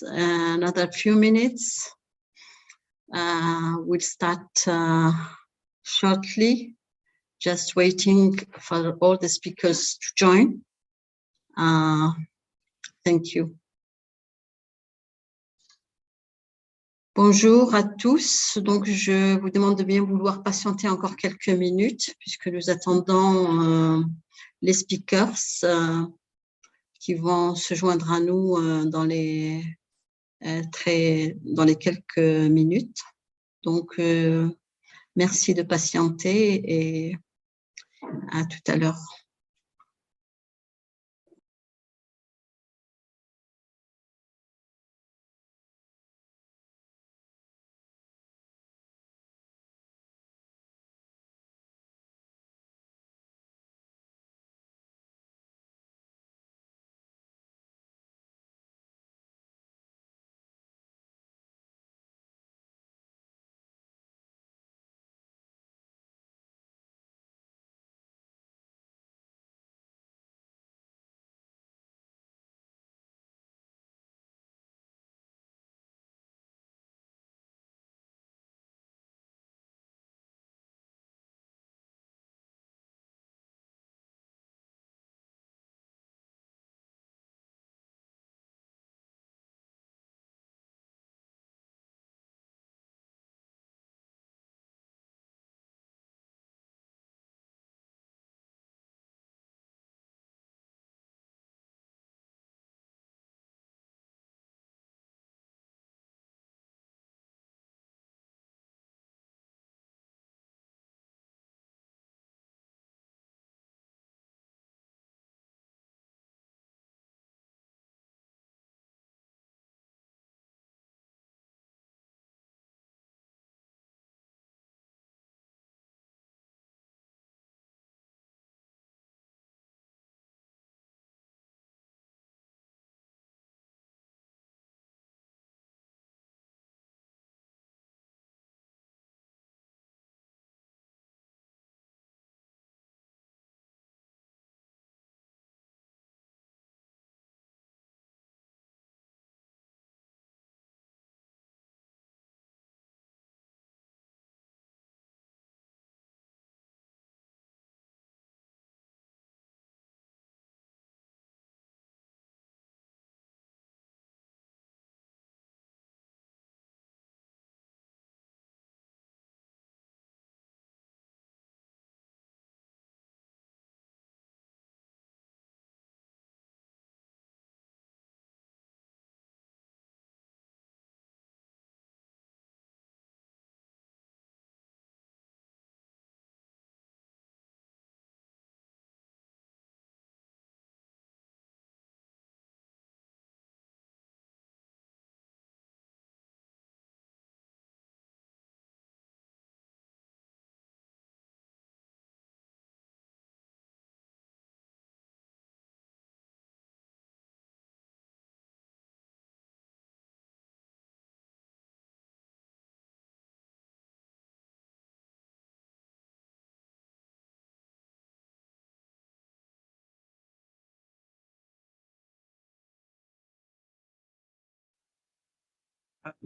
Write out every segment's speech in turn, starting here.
another few minutes. We'll start shortly, just waiting for all the speakers to join. Thank you. Bonjour à tous. Donc, je vous demande de bien vouloir patienter encore quelques minutes puisque nous attendons les speakers qui vont se joindre à nous dans les quelques minutes. Donc, merci de patienter et à tout à l'heure.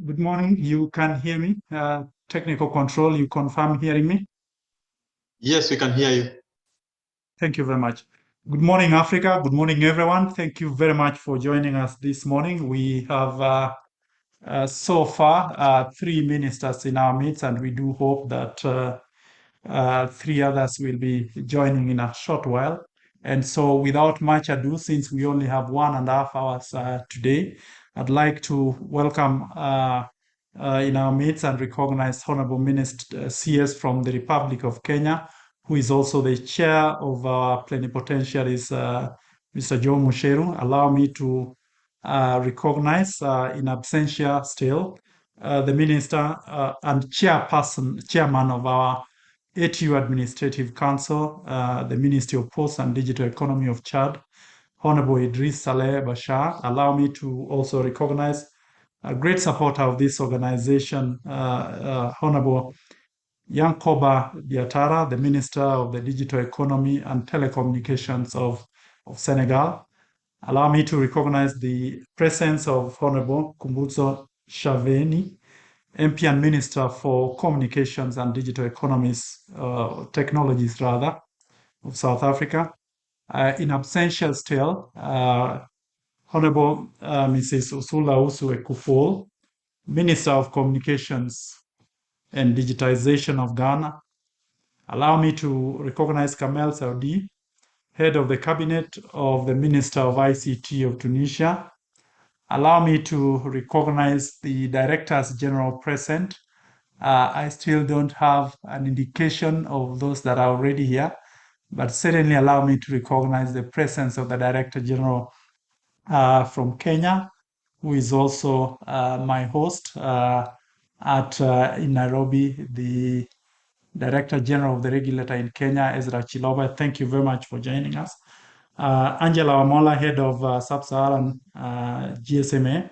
Good morning. You can hear me? Technical control, you confirm hearing me? Yes, we can hear you. Thank you very much. Good morning, Africa. Good morning, everyone. Thank you very much for joining us this morning. We have so far 3 ministers in our midst, and we do hope that 3 others will be joining in a short while. And so without much ado, since we only have 1.5 hours today, I'd like to welcome in our midst and recognize Honorable Minister CS from the Republic of Kenya, who is also the chair of our plenipotentiaries, Mr. Joe Musheru. Allow me to recognize in absentia still the minister and chairman of our ATU Administrative Council, the Ministry of Posts and Digital Economy of Chad, Honorable Idris Saleh Bashar. Allow me to also recognize a great supporter of this organization, Honorable Yankoba Diatara, the Minister of the Digital Economy and Telecommunications of Senegal. Allow me to recognize the presence of Honorable Kumbuzo Shaveni, MP and Minister for Communications and Digital Economies, Technologies rather, of South Africa. In absentia still, Honorable Mrs. Usula Usue Kuful, Minister of Communications and Digitization of Ghana. Allow me to recognize Kamel Saudi, Head of the Cabinet of the Minister of ICT of Tunisia. Allow me to recognize the Directors General present. I still don't have an indication of those that are already here, but certainly allow me to recognize the presence of the Director General from Kenya, who is also my host in Nairobi, the Director General of the regulator in Kenya, Ezra Chiloba. Thank you very much for joining us. Angela Wamola, Head of Sub-Saharan GSMA.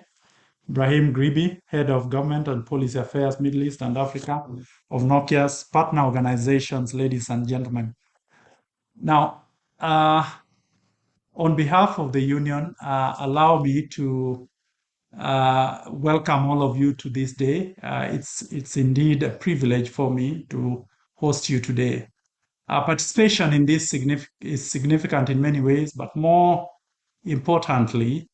Brahim Gribi, Head of Government and Policy Affairs, Middle East and Africa of Nokia's partner organizations, ladies and gentlemen. Now, on behalf of the Union, allow me to welcome all of you to this day. It's indeed a privilege for me to host you today. Our participation in this is significant in many ways, but more importantly,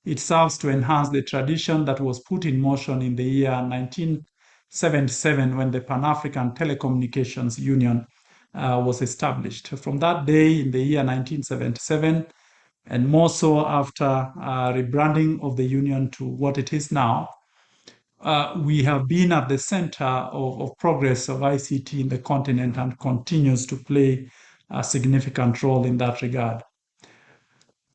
it serves to enhance the tradition that was put in motion in the year 1977 when the Pan-African Telecommunications Union was established. From that day in the year 1977, and more so after rebranding of the Union to what it is now, we have been at the center of progress of ICT in the continent and continues to play a significant role in that regard.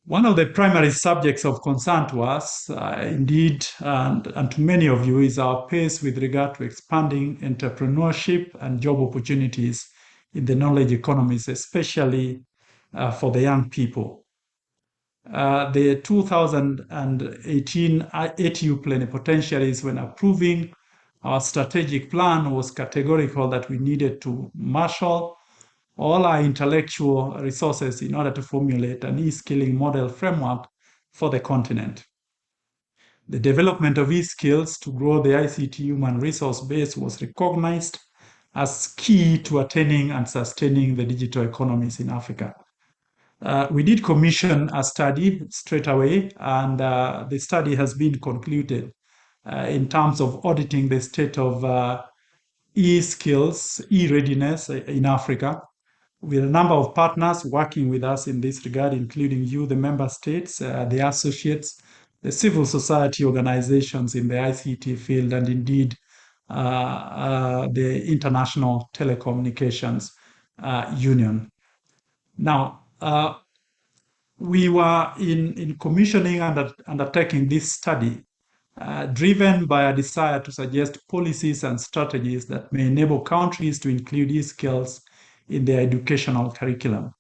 One of the primary subjects of concern to us, indeed, and to many of you, is our pace with regard to expanding entrepreneurship and job opportunities in the knowledge economies, especially for the young people. The 2018 ATU plenipotentiaries, when approving our strategic plan, was categorical that we needed to marshal all our intellectual resources in order to formulate an e-skilling model framework for the continent. The development of e-skills to grow the ICT human resource base was recognized as key to attaining and sustaining the digital economies in Africa. We did commission a study straight away, and the study has been concluded in terms of auditing the state of e-skills, e-readiness in Africa, with a number of partners working with us in this regard, including you, the member states, the associates, the civil society organizations in the ICT field, and indeed the International Telecommunications Union. Now, we were in commissioning and undertaking this study driven by a desire to suggest policies and strategies that may enable countries to include these skills in their educational curriculum.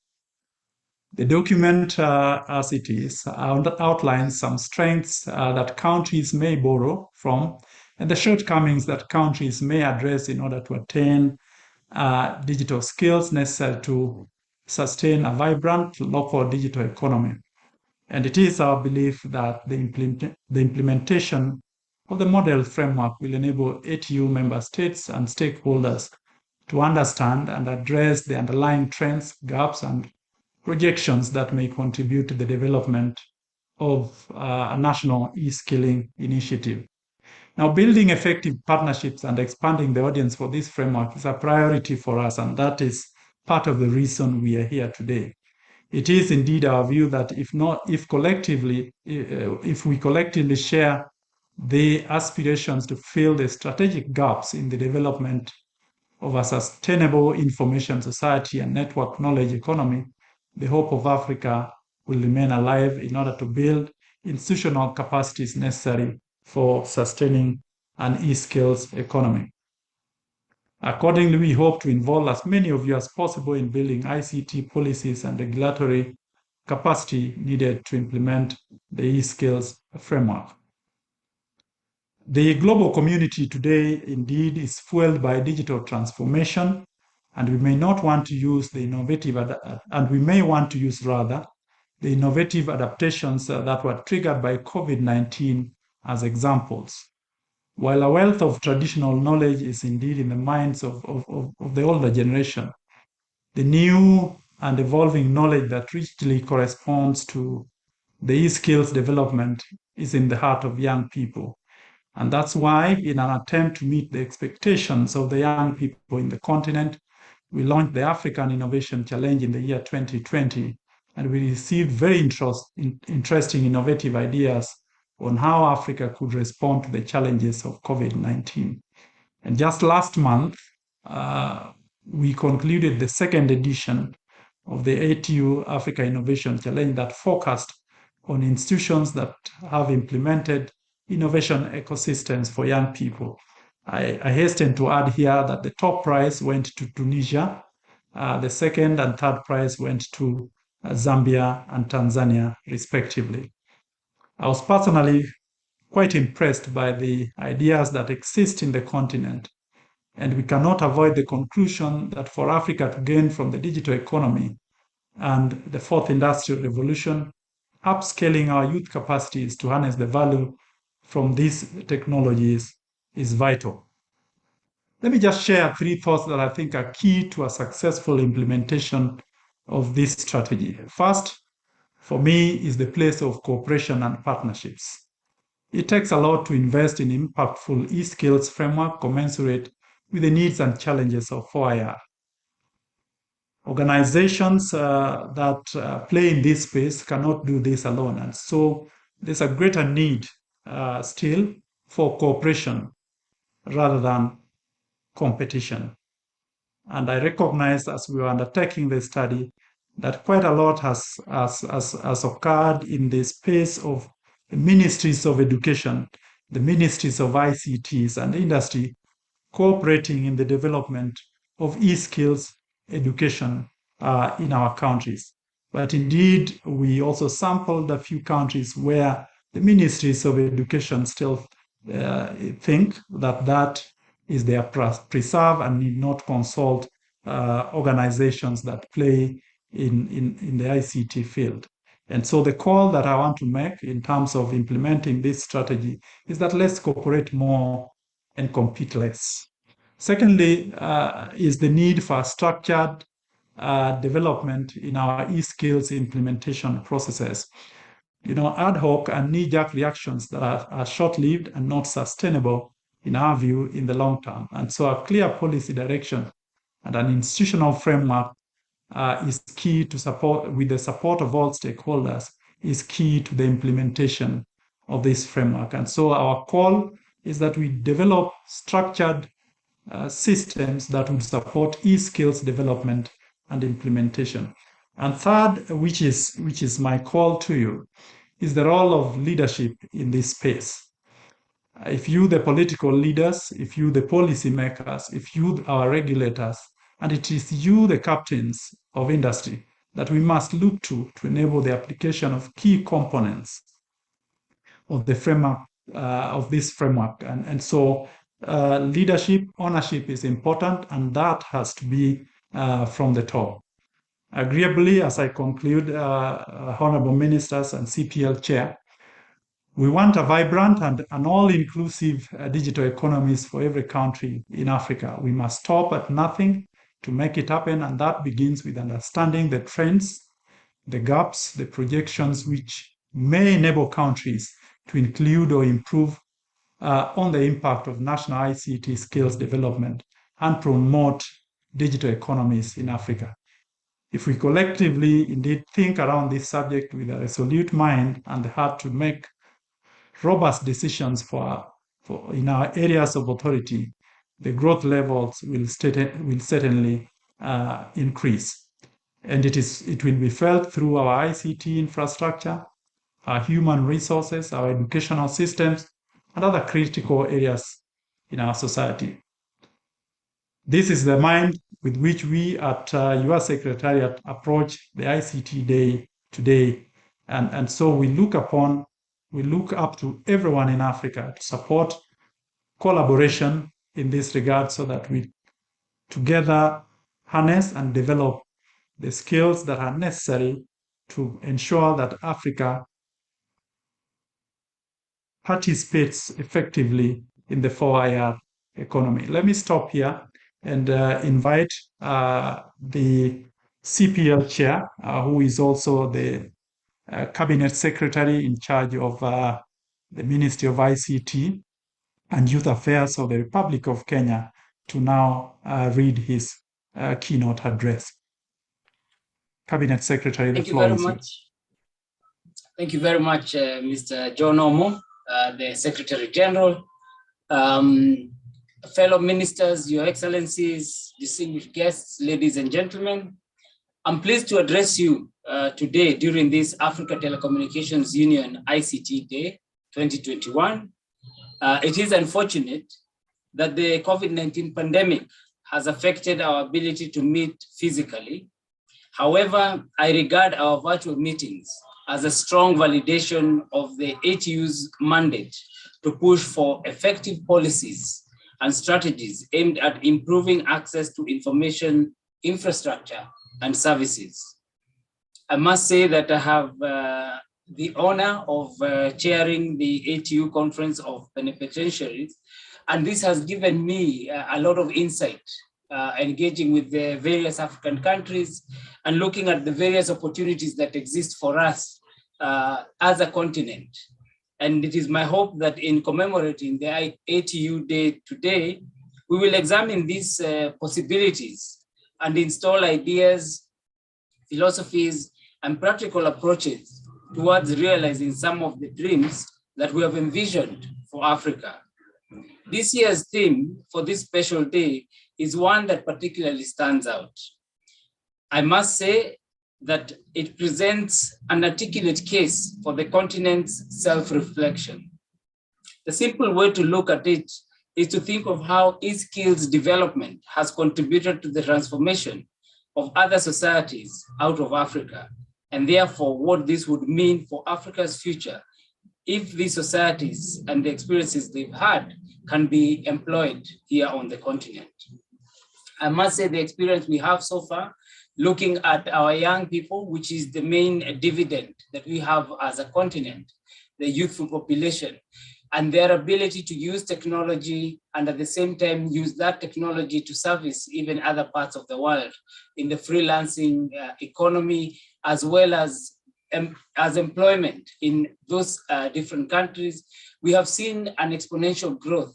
The document, as it is, outlines some strengths that countries may borrow from and the shortcomings that countries may address in order to attain digital skills necessary to sustain a vibrant local digital economy. And it is our belief that the implementation of the model framework will enable ATU member states and stakeholders to understand and address the underlying trends, gaps, and projections that may contribute to the development of a national e-skilling initiative. Now, building effective partnerships and expanding the audience for this framework is a priority for us, and that is part of the reason we are here today. It is indeed our view that if we collectively share the aspirations to fill the strategic gaps in the development of a sustainable information society and network knowledge economy, the hope of Africa will remain alive in order to build institutional capacities necessary for sustaining an e-skills economy. Accordingly, we hope to involve as many of you as possible in building ICT policies and regulatory capacity needed to implement the e-skills framework. The global community today indeed is fueled by digital transformation, and we may not want to use the innovative, and we may want to use rather the innovative adaptations that were triggered by COVID-19 as examples. While a wealth of traditional knowledge is indeed in the minds of the older generation, the new and evolving knowledge that richly corresponds to the e-skills development is in the heart of young people. And that's why, in an attempt to meet the expectations of the young people in the continent, we launched the African Innovation Challenge in the year 2020, and we received very interesting innovative ideas on how Africa could respond to the challenges of COVID-19. And just last month, we concluded the second edition of the ATU Africa Innovation Challenge that focused on institutions that have implemented innovation ecosystems for young people. I hasten to add here that the top prize went to Tunisia, the second and third prize went to Zambia and Tanzania, respectively. I was personally quite impressed by the ideas that exist in the continent, and we cannot avoid the conclusion that for Africa to gain from the digital economy and the fourth industrial revolution, upscaling our youth capacities to harness the value from these technologies is vital. Let me just share 3 thoughts that I think are key to a successful implementation of this strategy. First, for me, is the place of cooperation and partnerships. It takes a lot to invest in impactful e-skills framework commensurate with the needs and challenges of 4IR. Organizations that play in this space cannot do this alone. And so there's a greater need still for cooperation rather than competition. And I recognize as we were undertaking the study that quite a lot has occurred in the space of the ministries of education, the ministries of ICTs and industry cooperating in the development of e-skills education in our countries. But indeed, we also sampled a few countries where the ministries of education still think that is their preserve and need not consult organizations that play in the ICT field. And so the call that I want to make in terms of implementing this strategy is that let's cooperate more and compete less. Secondly, is the need for structured development in our e-skills implementation processes. Ad hoc and knee-jerk reactions that are short-lived and not sustainable in our view in the long term. And so a clear policy direction and an institutional framework is key to support, with the support of all stakeholders, is key to the implementation of this framework. And so our call is that we develop structured systems that would support e-skills development and implementation. And third, which is my call to you, is the role of leadership in this space. If you, the political leaders, if you, the policy makers, if you, our regulators, and it is you, the captains of industry, that we must look to enable the application of key components of the framework, of this framework. And so leadership, ownership is important, and that has to be from the top. Agreeably, as I conclude, Honorable Ministers and CPL Chair, we want a vibrant and an all-inclusive digital economies for every country in Africa. We must stop at nothing to make it happen, and that begins with understanding the trends, the gaps, the projections which may enable countries to include or improve on the impact of national ICT skills development and promote digital economies in Africa. If we collectively indeed think around this subject with a resolute mind and the heart to make robust decisions for in our areas of authority, the growth levels will certainly increase. And it will be felt through our ICT infrastructure, our human resources, our educational systems, and other critical areas in our society. This is the mind with which we at your Secretariat approach the ICT Day today. And so we look up to everyone in Africa to support collaboration in this regard so that we together harness and develop the skills that are necessary to ensure that Africa participates effectively in the 4IR economy. Let me stop here and invite the CPL chair, who is also the cabinet secretary in charge of the Ministry of ICT and Youth Affairs of the Republic of Kenya, to now read his keynote address. Cabinet Secretary, the floor is yours. Thank you very much, Mr. John Omo, the Secretary General, fellow ministers, Your Excellencies, distinguished guests, ladies and gentlemen. I'm pleased to address you today during this Africa Telecommunications Union ICT Day 2021. It is unfortunate that the COVID-19 pandemic has affected our ability to meet physically. However, I regard our virtual meetings as a strong validation of the ATU's mandate to push for effective policies and strategies aimed at improving access to information infrastructure and services. I must say that I have the honor of chairing the ATU Conference of Beneficiaries, and this has given me a lot of insight, engaging with the various African countries and looking at the various opportunities that exist for us as a continent. And it is my hope that in commemorating the ATU Day today, we will examine these possibilities and install ideas, philosophies, and practical approaches towards realizing some of the dreams that we have envisioned for Africa. This year's theme for this special day is one that particularly stands out. I must say that it presents an articulate case for the continent's self-reflection. The simple way to look at it is to think of how e-skills development has contributed to the transformation of other societies out of Africa, and therefore what this would mean for Africa's future if these societies and the experiences they've had can be employed here on the continent. I must say the experience we have so far, looking at our young people, which is the main dividend that we have as a continent, the youthful population, and their ability to use technology and at the same time use that technology to service even other parts of the world in the freelancing economy, as well as employment in those different countries. We have seen an exponential growth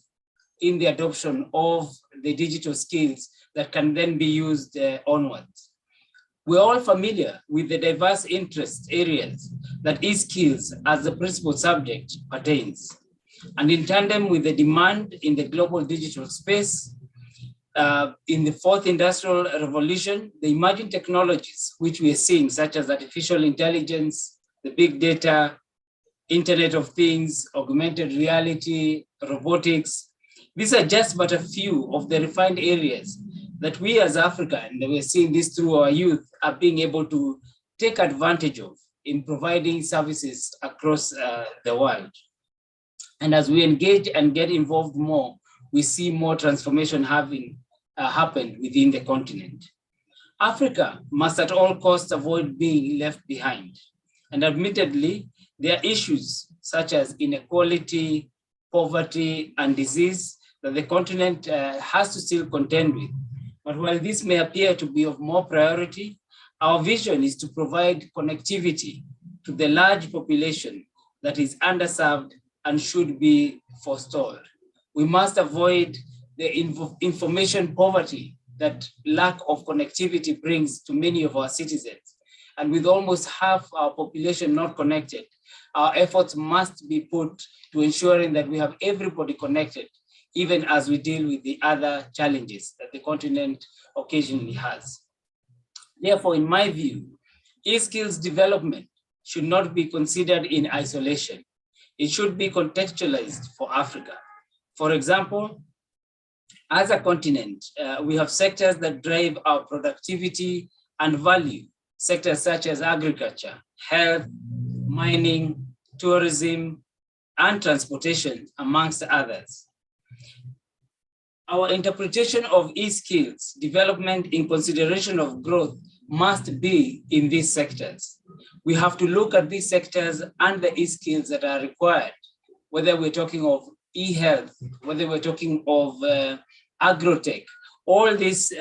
in the adoption of the digital skills that can then be used onwards. We're all familiar with the diverse interest areas that e-skills as the principal subject pertains. And in tandem with the demand in the global digital space, in the fourth industrial revolution, the emerging technologies which we are seeing, such as artificial intelligence, the big data, Internet of Things, augmented reality, robotics, these are just but a few of the refined areas that we as Africa, and we're seeing this through our youth, are being able to take advantage of in providing services across the world. And as we engage and get involved more, we see more transformation having happened within the continent. Africa must at all costs avoid being left behind. And admittedly, there are issues such as inequality, poverty, and disease that the continent has to still contend with. But while this may appear to be of more priority, our vision is to provide connectivity to the large population that is underserved and should be forestalled. We must avoid the information poverty that lack of connectivity brings to many of our citizens. And with almost half our population not connected, our efforts must be put to ensuring that we have everybody connected, even as we deal with the other challenges that the continent occasionally has. Therefore, in my view, e-skills development should not be considered in isolation. It should be contextualized for Africa. For example, as a continent, we have sectors that drive our productivity and value, sectors such as agriculture, health, mining, tourism, and transportation, amongst others. Our interpretation of e-skills development in consideration of growth must be in these sectors. we have to look at these sectors and the e-skills that are required, whether we're talking of e-health, whether we're talking of agrotech. All this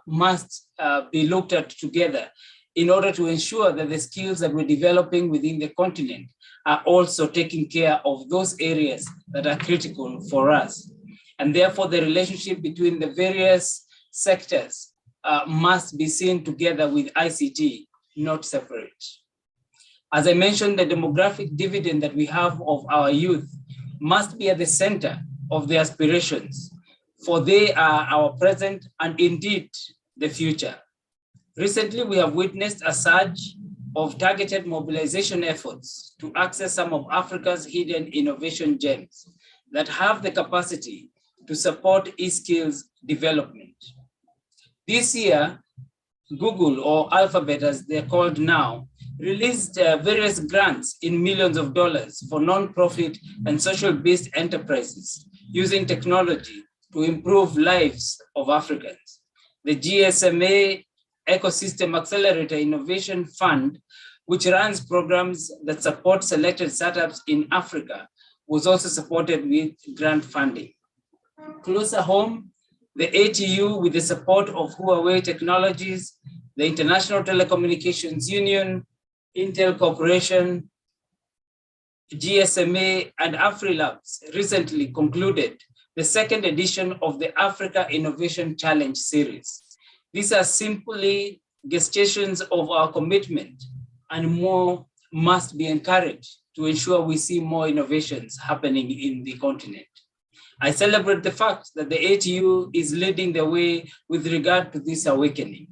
must be looked at together in order to ensure that the skills that we're developing within the continent are also taking care of those areas that are critical for us. And therefore, the relationship between the various sectors must be seen together with ICT, not separate. As I mentioned, the demographic dividend that we have of our youth must be at the center of their aspirations, for they are our present and indeed the future. Recently, we have witnessed a surge of targeted mobilization efforts to access some of Africa's hidden innovation gems that have the capacity to support e-skills development. This year, Google, or Alphabet as they're called now, released various grants in millions of dollars for non-profit and social-based enterprises using technology to improve lives of Africans. The GSMA Ecosystem Accelerator Innovation Fund, which runs programs that support selected startups in Africa, was also supported with grant funding. Closer home, the ATU, with the support of Huawei Technologies, the International Telecommunications Union, Intel Corporation, GSMA, and AfriLabs recently concluded the second edition of the Africa Innovation Challenge series. These are simply gestations of our commitment, and more must be encouraged to ensure we see more innovations happening in the continent. I celebrate the fact that the ATU is leading the way with regard to this awakening.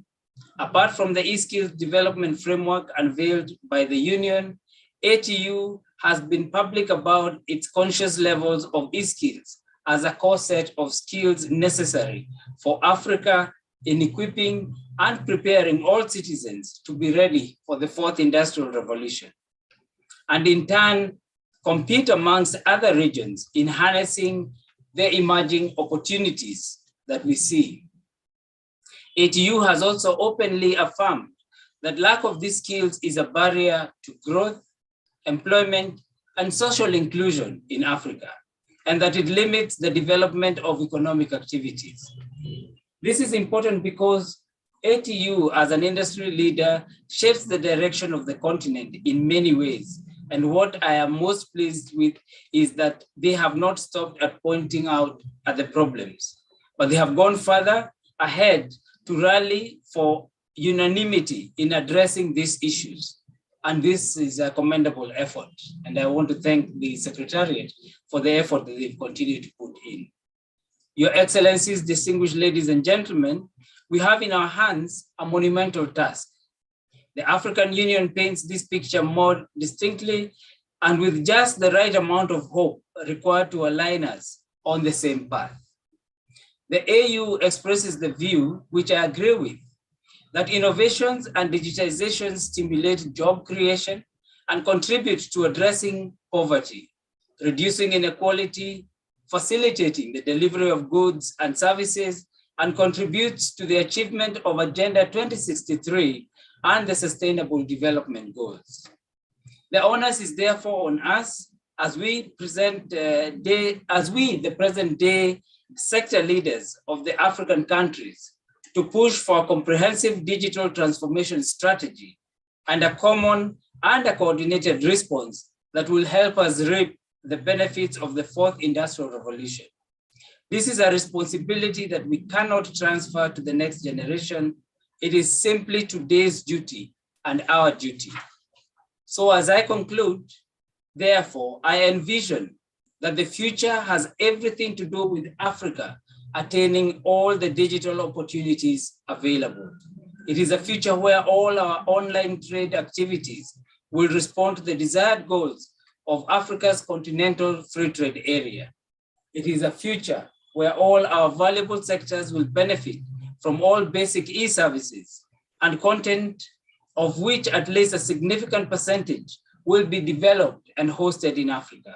Apart from the e-skills development framework unveiled by the Union, ATU has been public about its conscious levels of e-skills as a core set of skills necessary for Africa in equipping and preparing all citizens to be ready for the fourth industrial revolution, and in turn, compete amongst other regions in harnessing the emerging opportunities that we see. ATU has also openly affirmed that lack of these skills is a barrier to growth, employment, and social inclusion in Africa, and that it limits the development of economic activities. This is important because ATU, as an industry leader, shapes the direction of the continent in many ways. And what I am most pleased with is that they have not stopped at pointing out at the problems, but they have gone further ahead to rally for unanimity in addressing these issues. And this is a commendable effort. And I want to thank the Secretariat for the effort that they've continued to put in. Your Excellencies, distinguished ladies and gentlemen, we have in our hands a monumental task. The African Union paints this picture more distinctly and with just the right amount of hope required to align us on the same path. The AU expresses the view, which I agree with, that innovations and digitization stimulate job creation and contribute to addressing poverty, reducing inequality, facilitating the delivery of goods and services, and contributes to the achievement of Agenda 2063 and the Sustainable Development Goals. The onus is therefore on us as we the present day sector leaders of the African countries to push for a comprehensive digital transformation strategy and a common and a coordinated response that will help us reap the benefits of the fourth industrial revolution. This is a responsibility that we cannot transfer to the next generation. It is simply today's duty and our duty. So as I conclude, therefore, I envision that the future has everything to do with Africa attaining all the digital opportunities available. It is a future where all our online trade activities will respond to the desired goals of Africa's continental free trade area. It is a future where all our valuable sectors will benefit from all basic e-services and content, of which at least a significant percentage will be developed and hosted in Africa.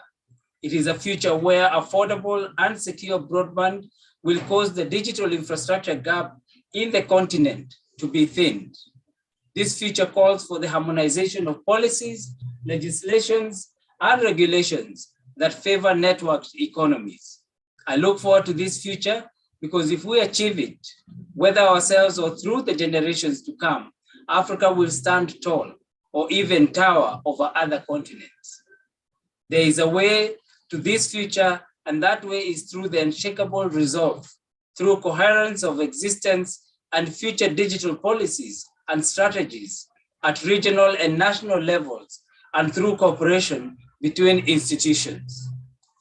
It is a future where affordable and secure broadband will cause the digital infrastructure gap in the continent to be thinned. This future calls for the harmonization of policies, legislations, and regulations that favor networked economies. I look forward to this future because if we achieve it, whether ourselves or through the generations to come, Africa will stand tall or even tower over other continents. There is a way to this future, and that way is through the unshakable resolve, through coherence of existence and future digital policies and strategies at regional and national levels, and through cooperation between institutions.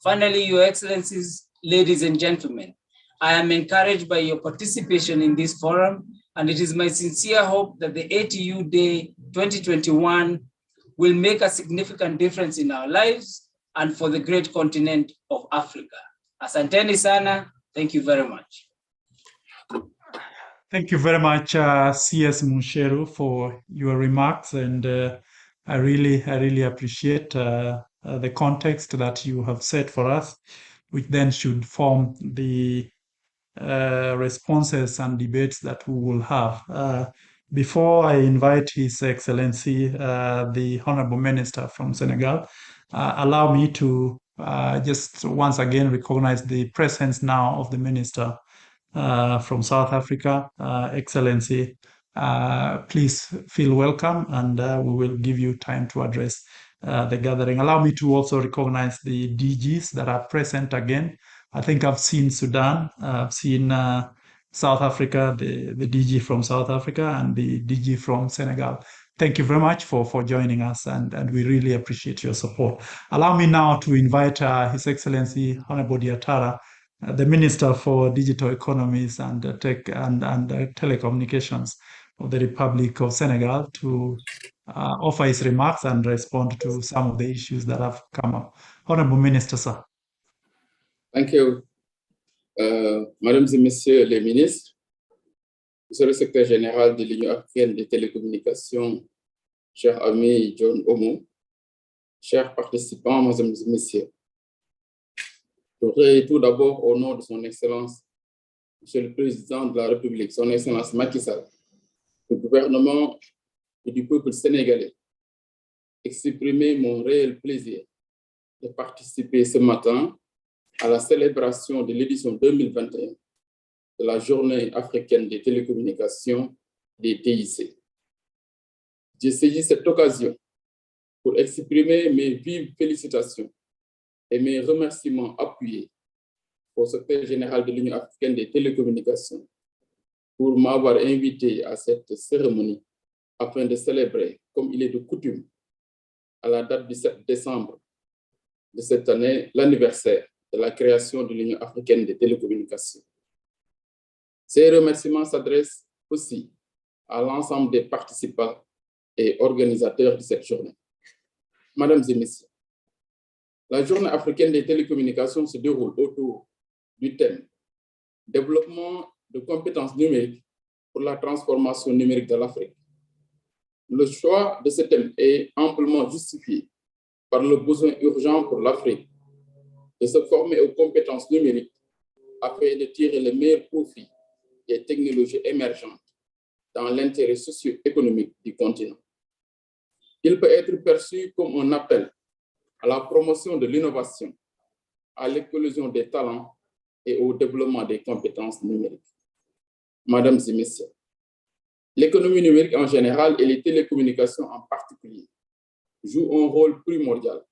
Finally, Your Excellencies, ladies and gentlemen, I am encouraged by your participation in this forum, and it is my sincere hope that the ATU Day 2021 will make a significant difference in our lives and for the great continent of Africa. Asanteni sana, thank you very much. Thank you very much, CS Musheru, for your remarks, and I really appreciate the context that you have set for us, which then should form the responses and debates that we will have. Before I invite His Excellency, the Honorable Minister from Senegal, allow me to just once again recognize the presence now of the Minister from South Africa. Excellency, please feel welcome, and we will give you time to address the gathering. Allow me to also recognize the DGs that are present again. I think I've seen Sudan, I've seen South Africa, the DG from South Africa and the DG from Senegal. Thank you very much for joining us, and we really appreciate your support. Allow me now to invite His Excellency Honorable Diatara, the Minister for Digital Economies and Tech and Telecommunications of the Republic of Senegal, to offer his remarks and respond to some of the issues that have come up. Honorable Minister, sir. Thank you. Mesdames et Messieurs les ministres, Monsieur le Secrétaire général de l'Union africaine des télécommunications, cher ami John Omo, chers participants, Mesdames et Messieurs, je voudrais tout d'abord, au nom de son Excellence, Monsieur le Président de la République, son Excellence Macky Sall, du gouvernement et du peuple sénégalais, exprimer mon réel plaisir de participer ce matin à la célébration de l'édition 2021 de la Journée africaine des télécommunications, des TIC. J'ai saisi cette occasion pour exprimer mes vives félicitations et mes remerciements appuyés au secrétaire général de l'Union africaine des télécommunications pour m'avoir invité à cette cérémonie afin de célébrer, comme il est de coutume, à la date du 7 décembre de cette année, l'anniversaire de la création de l'Union africaine des télécommunications. Ces remerciements s'adressent aussi à l'ensemble des participants et organisateurs de cette journée. Mesdames et Messieurs, la Journée africaine des télécommunications se déroule autour du thème « Développement de compétences numériques pour la transformation numérique de l'Afrique ». Le choix de ce thème est amplement justifié par le besoin urgent pour l'Afrique de se former aux compétences numériques afin de tirer le meilleur profit des technologies émergentes dans l'intérêt socio-économique du continent. Il peut être perçu comme un appel à la promotion de l'innovation, à l'éclosion des talents et au développement des compétences numériques. Mesdames et Messieurs, l'économie numérique en général et les télécommunications en particulier jouent un rôle primordial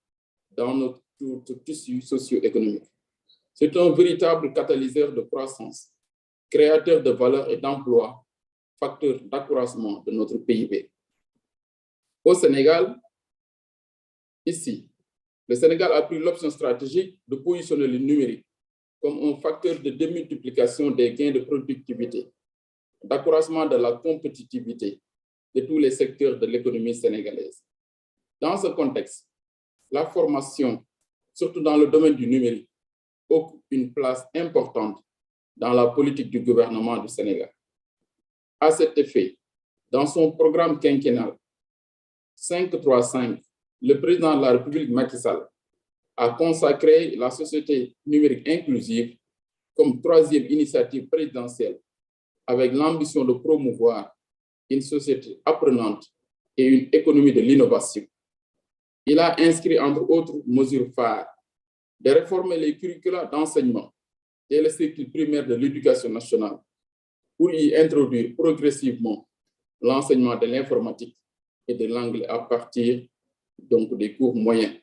dans notre tissu socio-économique. C'est un véritable catalyseur de croissance, créateur de valeur et d'emploi, facteur d'accroissement de notre PIB. Au Sénégal, ici, le Sénégal a pris l'option stratégique de positionner le numérique comme un facteur de démultiplication des gains de productivité, d'accroissement de la compétitivité de tous les secteurs de l'économie sénégalaise. Dans ce contexte, la formation, surtout dans le domaine du numérique, occupe une place importante dans la politique du gouvernement du Sénégal. À cet effet, dans son programme quinquennal 535, le président de la République Macky Sall a consacré la société numérique inclusive comme troisième initiative présidentielle avec l'ambition de promouvoir une société apprenante et une économie de l'innovation. Il a inscrit, entre autres mesures phares, de réformer les curricula d'enseignement dès le cycle primaire de l'éducation nationale pour y introduire progressivement l'enseignement de l'informatique et de l'anglais à partir donc des cours moyens,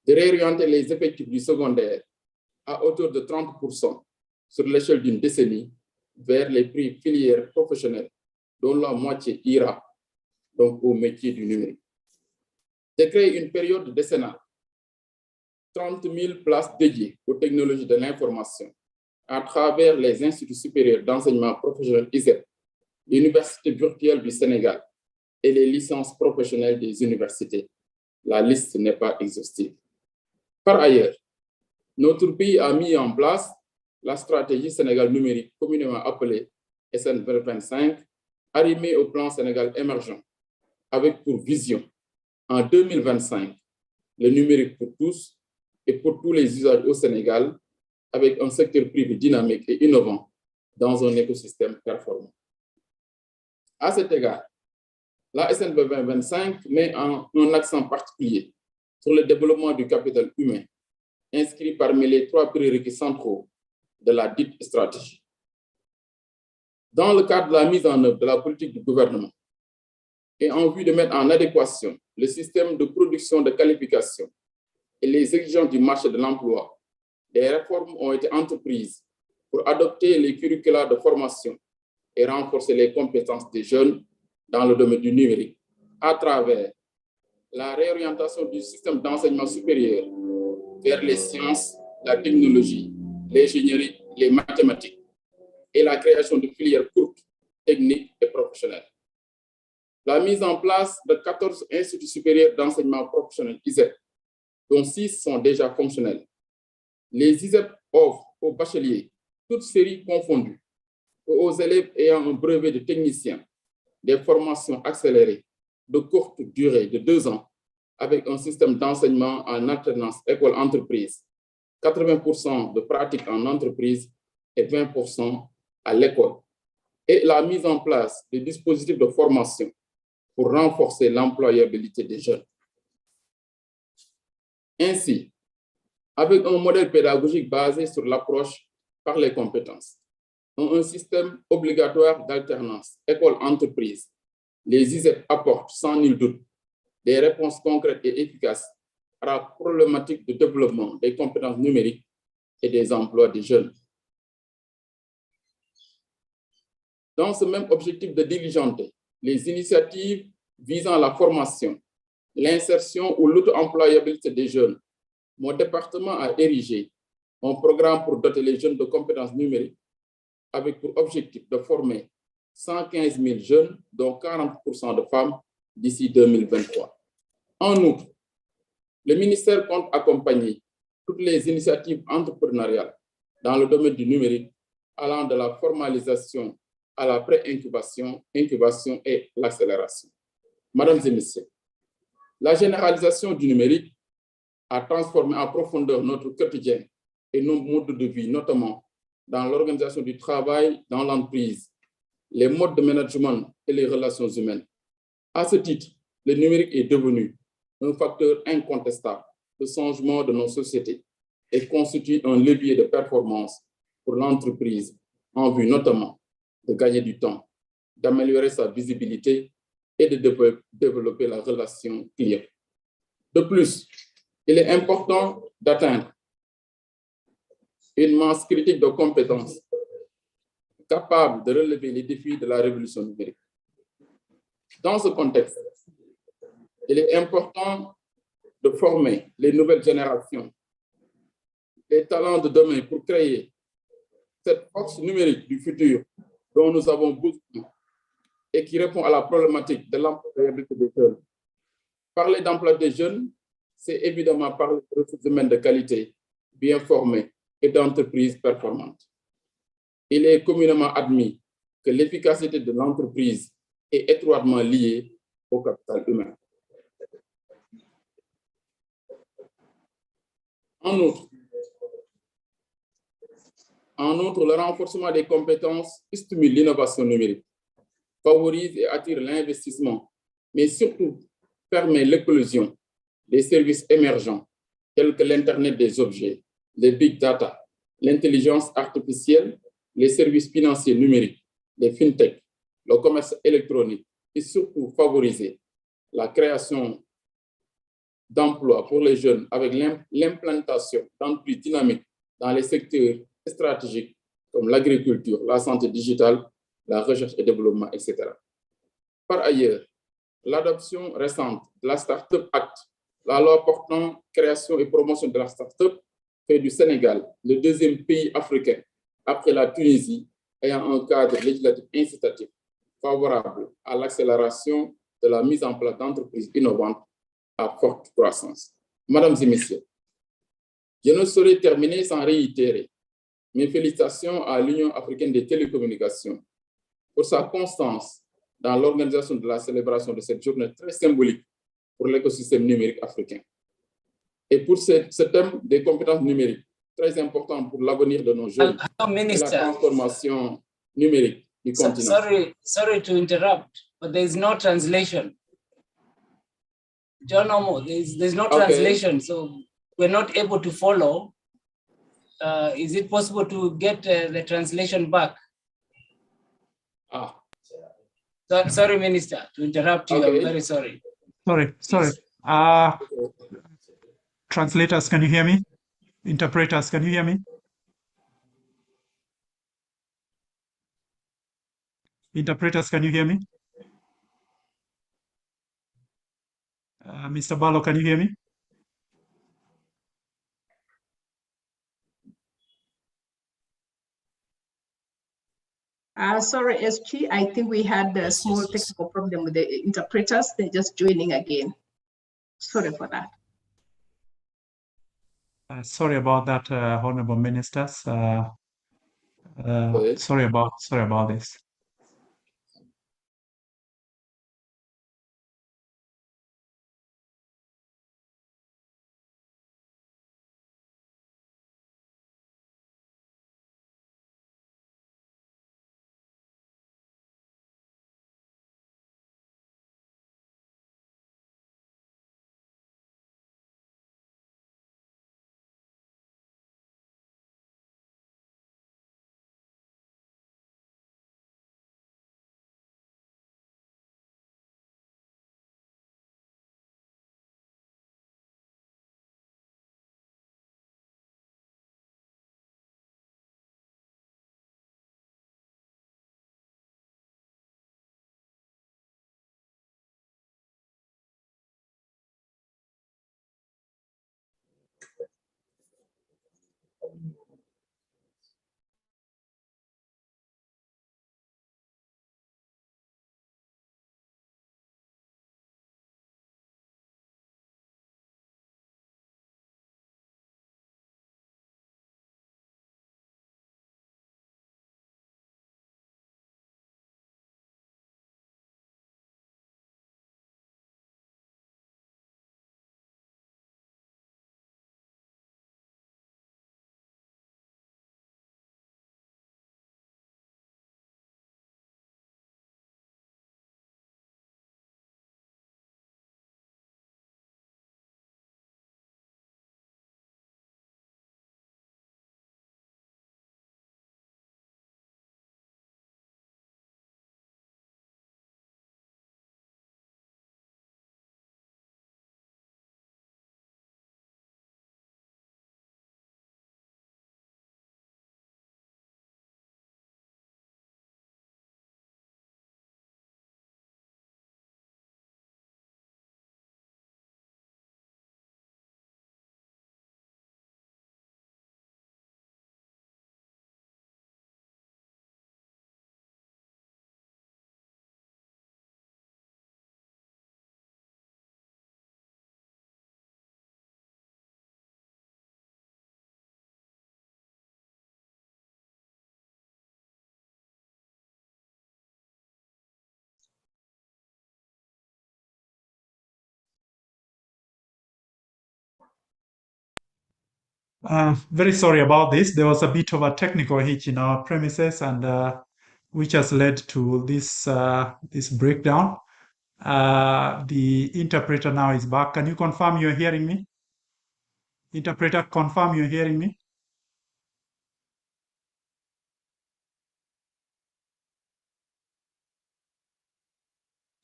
de réorienter les effectifs du secondaire à hauteur de 30% sur l'échelle d'une décennie vers les filières professionnelles dont la moitié ira donc au métier du numérique. De créer une période décennale, 30 000 places dédiées aux technologies de l'information à travers les instituts supérieurs d'enseignement professionnel ISEP, l'Université virtuelle du Sénégal et les licences professionnelles des universités. La liste n'est pas exhaustive. Par ailleurs, notre pays a mis en place la stratégie Sénégal numérique, communément appelée SN 2025, arrimée au plan Sénégal émergent, avec pour vision, en 2025, le numérique pour tous et pour tous les usages au Sénégal, avec un secteur privé dynamique et innovant dans un écosystème performant. À cet égard, la SN 2025 met un accent particulier sur le développement du capital humain, inscrit parmi les 3 prérequis centraux de la dite stratégie. Dans le cadre de la mise en œuvre de la politique du gouvernement et en vue de mettre en adéquation le système de production de qualification et les exigences du marché de l'emploi, des réformes ont été entreprises pour adopter les curricula de formation et renforcer les compétences des jeunes dans le domaine du numérique à travers la réorientation du système d'enseignement supérieur vers les sciences, la technologie, l'ingénierie, les mathématiques et la création de filières courtes, techniques et professionnelles. La mise en place de 14 instituts supérieurs d'enseignement professionnel ISEP, dont 6 sont déjà fonctionnels. Les ISEP offrent aux bacheliers, toutes séries confondues, aux élèves ayant un brevet de technicien, des formations accélérées de courte durée de 2 ans, avec un système d'enseignement en alternance école-entreprise, 80% de pratique en entreprise et 20% à l'école, et la mise en place de dispositifs de formation pour renforcer l'employabilité des jeunes. Ainsi, avec un modèle pédagogique basé sur l'approche par les compétences, un système obligatoire d'alternance école-entreprise, les ISEP apportent sans nul doute des réponses concrètes et efficaces à la problématique de développement des compétences numériques et des emplois des jeunes. Dans ce même objectif de diligenter les initiatives visant la formation, l'insertion ou l'auto-employabilité des jeunes, mon département a érigé un programme pour doter les jeunes de compétences numériques avec pour objectif de former 115 000 jeunes, dont 40% de femmes, d'ici 2023. En outre, le ministère compte accompagner toutes les initiatives entrepreneuriales dans le domaine du numérique, allant de la formalisation à la pré-incubation, incubation et l'accélération. Mesdames et messieurs, la généralisation du numérique a transformé en profondeur notre quotidien et nos modes de vie, notamment dans l'organisation du travail dans l'entreprise, les modes de management et les relations humaines. À ce titre, le numérique est devenu un facteur incontestable de changement de nos sociétés et constitue un levier de performance pour l'entreprise en vue notamment de gagner du temps, d'améliorer sa visibilité et de développer la relation client. De plus, il est important d'atteindre une masse critique de compétences capable de relever les défis de la révolution numérique. Dans ce contexte, il est important de former les nouvelles générations, les talents de demain pour créer cette force numérique du futur dont nous avons besoin et qui répond à la problématique de l'employabilité des jeunes. Parler d'emploi des jeunes, c'est évidemment parler de ressources humaines de qualité, bien formées et d'entreprises performantes. Il est communément admis que l'efficacité de l'entreprise est étroitement liée au capital humain. En outre, le renforcement des compétences stimule l'innovation numérique, favorise et attire l'investissement, mais surtout permet l'éclosion des services émergents tels que l'Internet des objets, les big data, l'intelligence artificielle, les services financiers numériques, les fintech, le commerce électronique et surtout favoriser la création d'emplois pour les jeunes avec l'implantation d'entreprises dynamiques dans les secteurs stratégiques comme l'agriculture, la santé digitale, la recherche et développement, etc. Par ailleurs, l'adoption récente de la Startup Act, la loi portant création et promotion de la startup, fait du Sénégal le deuxième pays africain après la Tunisie ayant un cadre législatif incitatif favorable à l'accélération de la mise en place d'entreprises innovantes à forte croissance. Mesdames et messieurs, je ne saurais terminer sans réitérer mes félicitations à l'Union africaine des télécommunications pour sa constance dans l'organisation de la célébration de cette journée très symbolique pour l'écosystème numérique africain. Et pour ce thème des compétences numériques, très important pour l'avenir de nos jeunes et la transformation numérique du continent. Sorry to interrupt, but there is no translation. John Omo, there's no translation, so we're not able to follow. Is it possible to get the translation back? Sorry, Minister, to interrupt you. I'm very sorry. Sorry. Translators, can you hear me? Interpreters, can you hear me? Interpreters, can you hear me? Mr. Barlow, can you hear me? Sorry, SG, I think we had a small technical problem with the interpreters. They're just joining again. Sorry for that. Sorry about that, Honorable Ministers. Sorry about this. Very sorry about this. There was a bit of a technical hitch in our premises, and which has led to this this breakdown. The interpreter now is back. Can you confirm you're hearing me? Interpreter, confirm you're hearing me?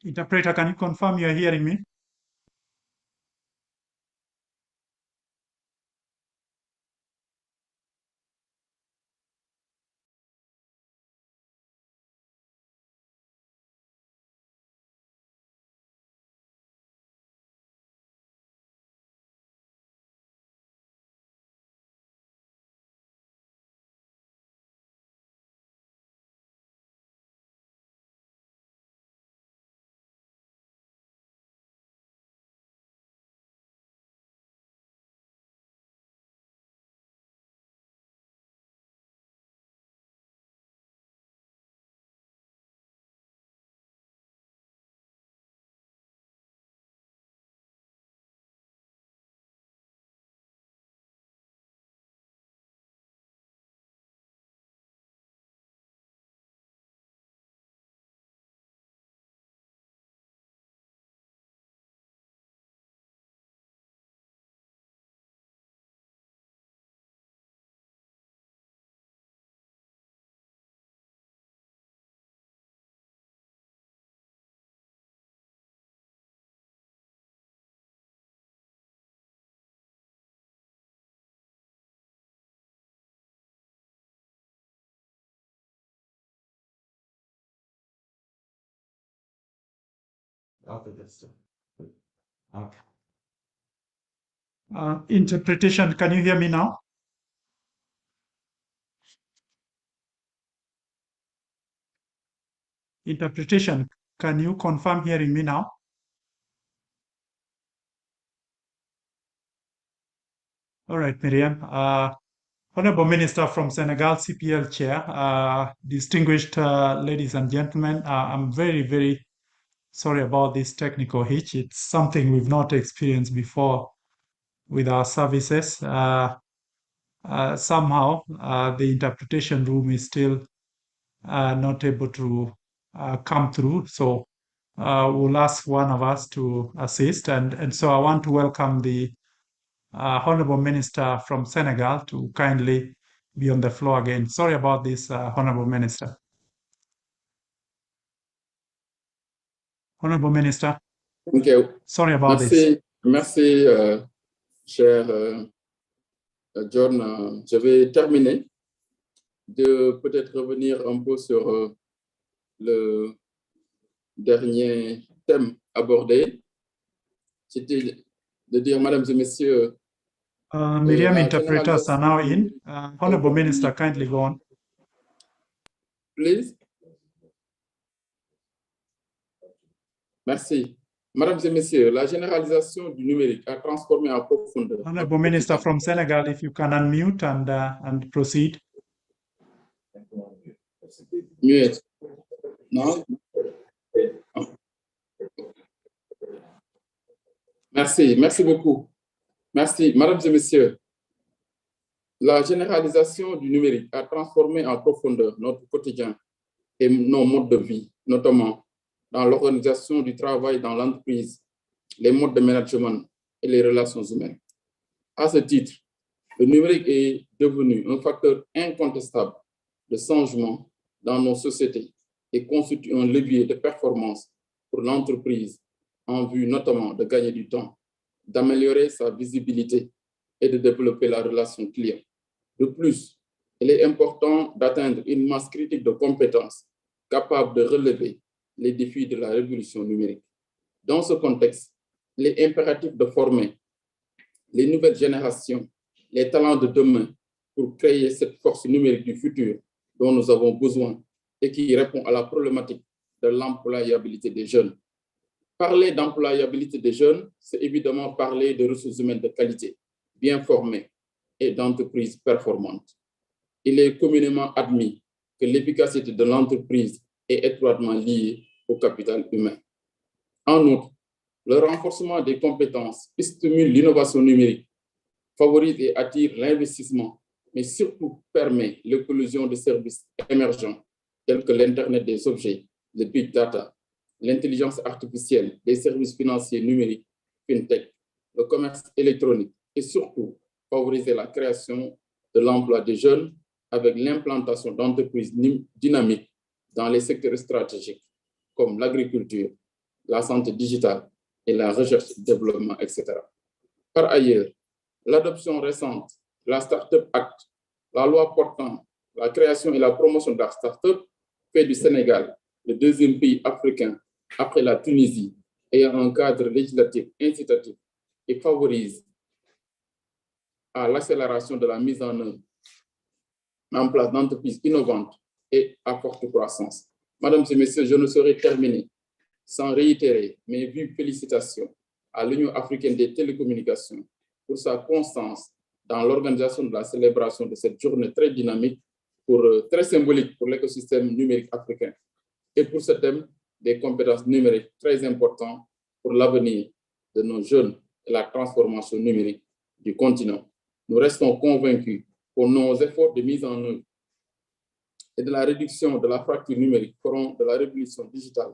Interpreter, can you confirm you're hearing me? Okay, that's okay. Interpretation, can you hear me now? Interpretation, can you confirm hearing me now? All right, Miriam. Honorable Minister from Senegal, CPL Chair, distinguished ladies and gentlemen, I'm very, very sorry about this technical hitch. It's something we've not experienced before with our services. Somehow, the interpretation room is still not able to come through. So we'll ask one of us to assist. And so I want to welcome the Honorable Minister from Senegal to kindly be on the floor again. Sorry about this, Honorable Minister. Honorable Minister. Thank you. Sorry about this. Merci, cher John. Je vais terminer de peut-être revenir un peu sur le dernier thème abordé. C'était de dire, mesdames et messieurs, Miriam interpreters are now in. Honorable Minister, kindly go on. Please. Merci. Mesdames et messieurs, la généralisation du numérique a transformé en profondeur. Honorable Minister from Senegal, if you can unmute and proceed. Mute. Non? Merci, merci beaucoup. Merci, mesdames et messieurs. La généralisation du numérique a transformé en profondeur notre quotidien et nos modes de vie, notamment dans l'organisation du travail dans l'entreprise, les modes de management et les relations humaines. À ce titre, le numérique est devenu un facteur incontestable de changement dans nos sociétés et constitue un levier de performance pour l'entreprise en vue notamment de gagner du temps, d'améliorer sa visibilité et de développer la relation client. De plus, il est important d'atteindre une masse critique de compétences capables de relever les défis de la révolution numérique. Dans ce contexte, il est impératif de former les nouvelles générations, les talents de demain pour créer cette force numérique du futur dont nous avons besoin et qui répond à la problématique de l'employabilité des jeunes. Parler d'employabilité des jeunes, c'est évidemment parler de ressources humaines de qualité, bien formées et d'entreprises performantes. Il est communément admis que l'efficacité de l'entreprise est étroitement liée au capital humain. En outre, le renforcement des compétences stimule l'innovation numérique, favorise et attire l'investissement, mais surtout permet l'éclosion de services émergents tels que l'Internet des objets, le big data, l'intelligence artificielle, les services financiers numériques, fintech, le commerce électronique et surtout favoriser la création de l'emploi des jeunes avec l'implantation d'entreprises dynamiques dans les secteurs stratégiques comme l'agriculture, la santé digitale et la recherche et développement, etc. Par ailleurs, l'adoption récente de la Startup Act, la loi portant la création et la promotion de la startup, fait du Sénégal le deuxième pays africain après la Tunisie ayant un cadre législatif incitatif et favorise à l'accélération de la mise en place d'entreprises innovantes et à forte croissance. Mesdames et messieurs, je ne saurais terminer sans réitérer mes vives félicitations à l'Union africaine des télécommunications pour sa constance dans l'organisation de la célébration de cette journée très dynamique, très symbolique pour l'écosystème numérique africain, et pour ce thème des compétences numériques très important pour l'avenir de nos jeunes et la transformation numérique du continent. Nous restons convaincus que nos efforts de mise en œuvre et de la réduction de la fracture numérique feront de la révolution digitale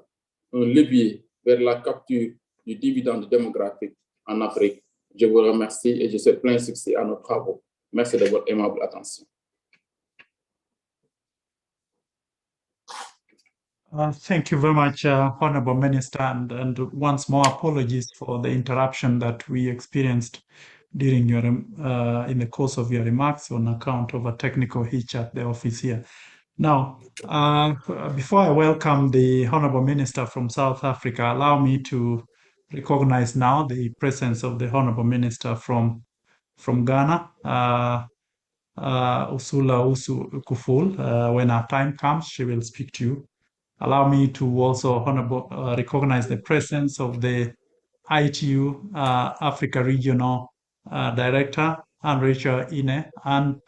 un levier vers la capture du dividende démographique en Afrique. Je vous remercie et je souhaite plein succès à nos travaux. Merci de votre aimable attention. Thank you very much, Honorable Minister, and once more apologies for the interruption that we experienced during your in the course of your remarks on account of a technical hitch at the office here. Now, before I welcome the Honorable Minister from South Africa, allow me to recognize now the presence of the Honorable Minister from Ghana, Usula Kuful. When our time comes, she will speak to you. Allow me to also recognize the presence of the ITU Africa Regional Director, Rachel Ine, and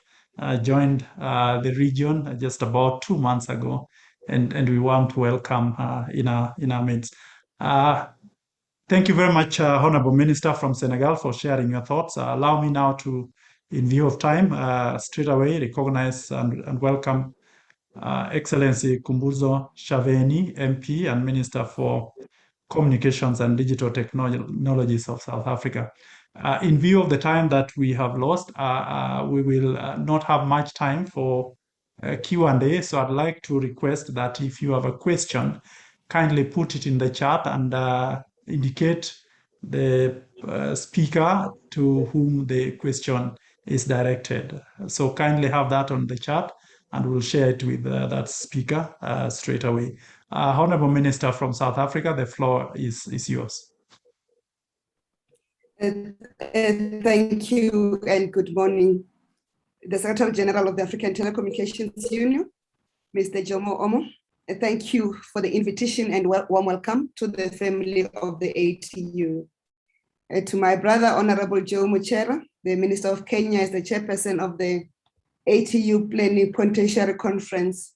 joined the region just about 2 months ago, and we want to welcome in our midst. Thank you very much, Honorable Minister from Senegal, for sharing your thoughts. Allow me now to, in view of time, straight away recognize and welcome Excellency Kumbuzo Shaveni, MP and Minister for Communications and Digital Technologies of South Africa. In view of the time that we have lost, we will not have much time for Q&A, so I'd like to request that if you have a question, kindly put it in the chat and indicate the speaker to whom the question is directed. So kindly have that on the chat, and we'll share it with that speaker straight away. Honorable Minister from South Africa, the floor is yours. Thank you and good morning. The Secretary General of the African Telecommunications Union, Mr. Jomo Omo. Thank you for the invitation and warm welcome to the family of the ATU. To my brother, Honorable Joe Muchera, the Minister of Kenya, is the chairperson of the ATU Plenipotentiary Conference.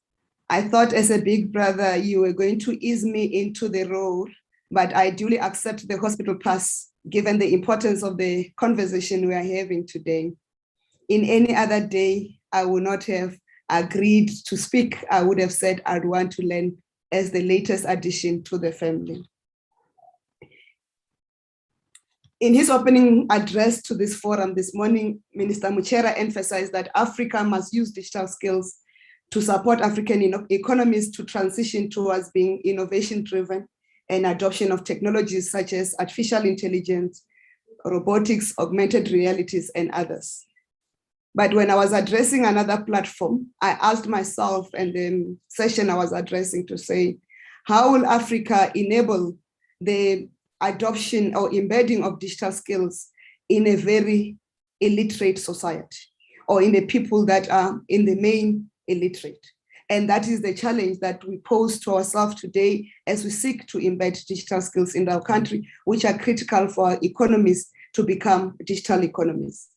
I thought as a big brother, you were going to ease me into the role, but I duly accept the hospital pass, given the importance of the conversation we are having today. In any other day, I would not have agreed to speak. I would have said I'd want to learn as the latest addition to the family. In his opening address to this forum this morning, Minister Muchera emphasized that Africa must use digital skills to support African economies to transition towards being innovation-driven and adoption of technologies such as artificial intelligence, robotics, augmented realities, and others. But when I was addressing another platform, I asked myself and the session I was addressing to say, how will Africa enable the adoption or embedding of digital skills in a very illiterate society, or in the people that are in the main illiterate? And that is the challenge that we pose to ourselves today as we seek to embed digital skills in our country, which are critical for our economies to become digital economies.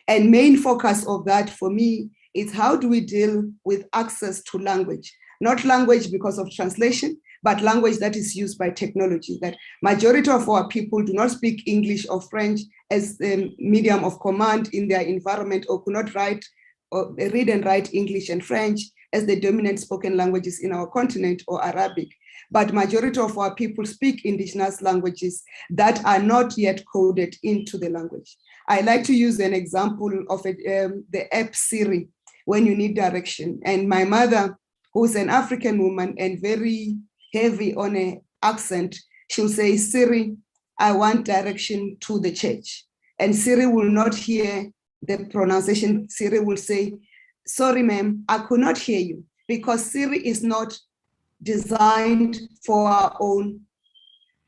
And main focus of that for me is how do we deal with access to language, not language because of translation, but language that is used by technology, that majority of our people do not speak English or French as the medium of command in their environment, or could not write or read and write English and French as the dominant spoken languages in our continent or Arabic, but majority of our people speak indigenous languages that are not yet coded into the language. I like to use an example of the app Siri when you need direction. And my mother, who's an African woman and very heavy on an accent, she'll say, Siri, I want direction to the church. And Siri will not hear the pronunciation. Siri will say, sorry, ma'am, I could not hear you, because Siri is not designed for our own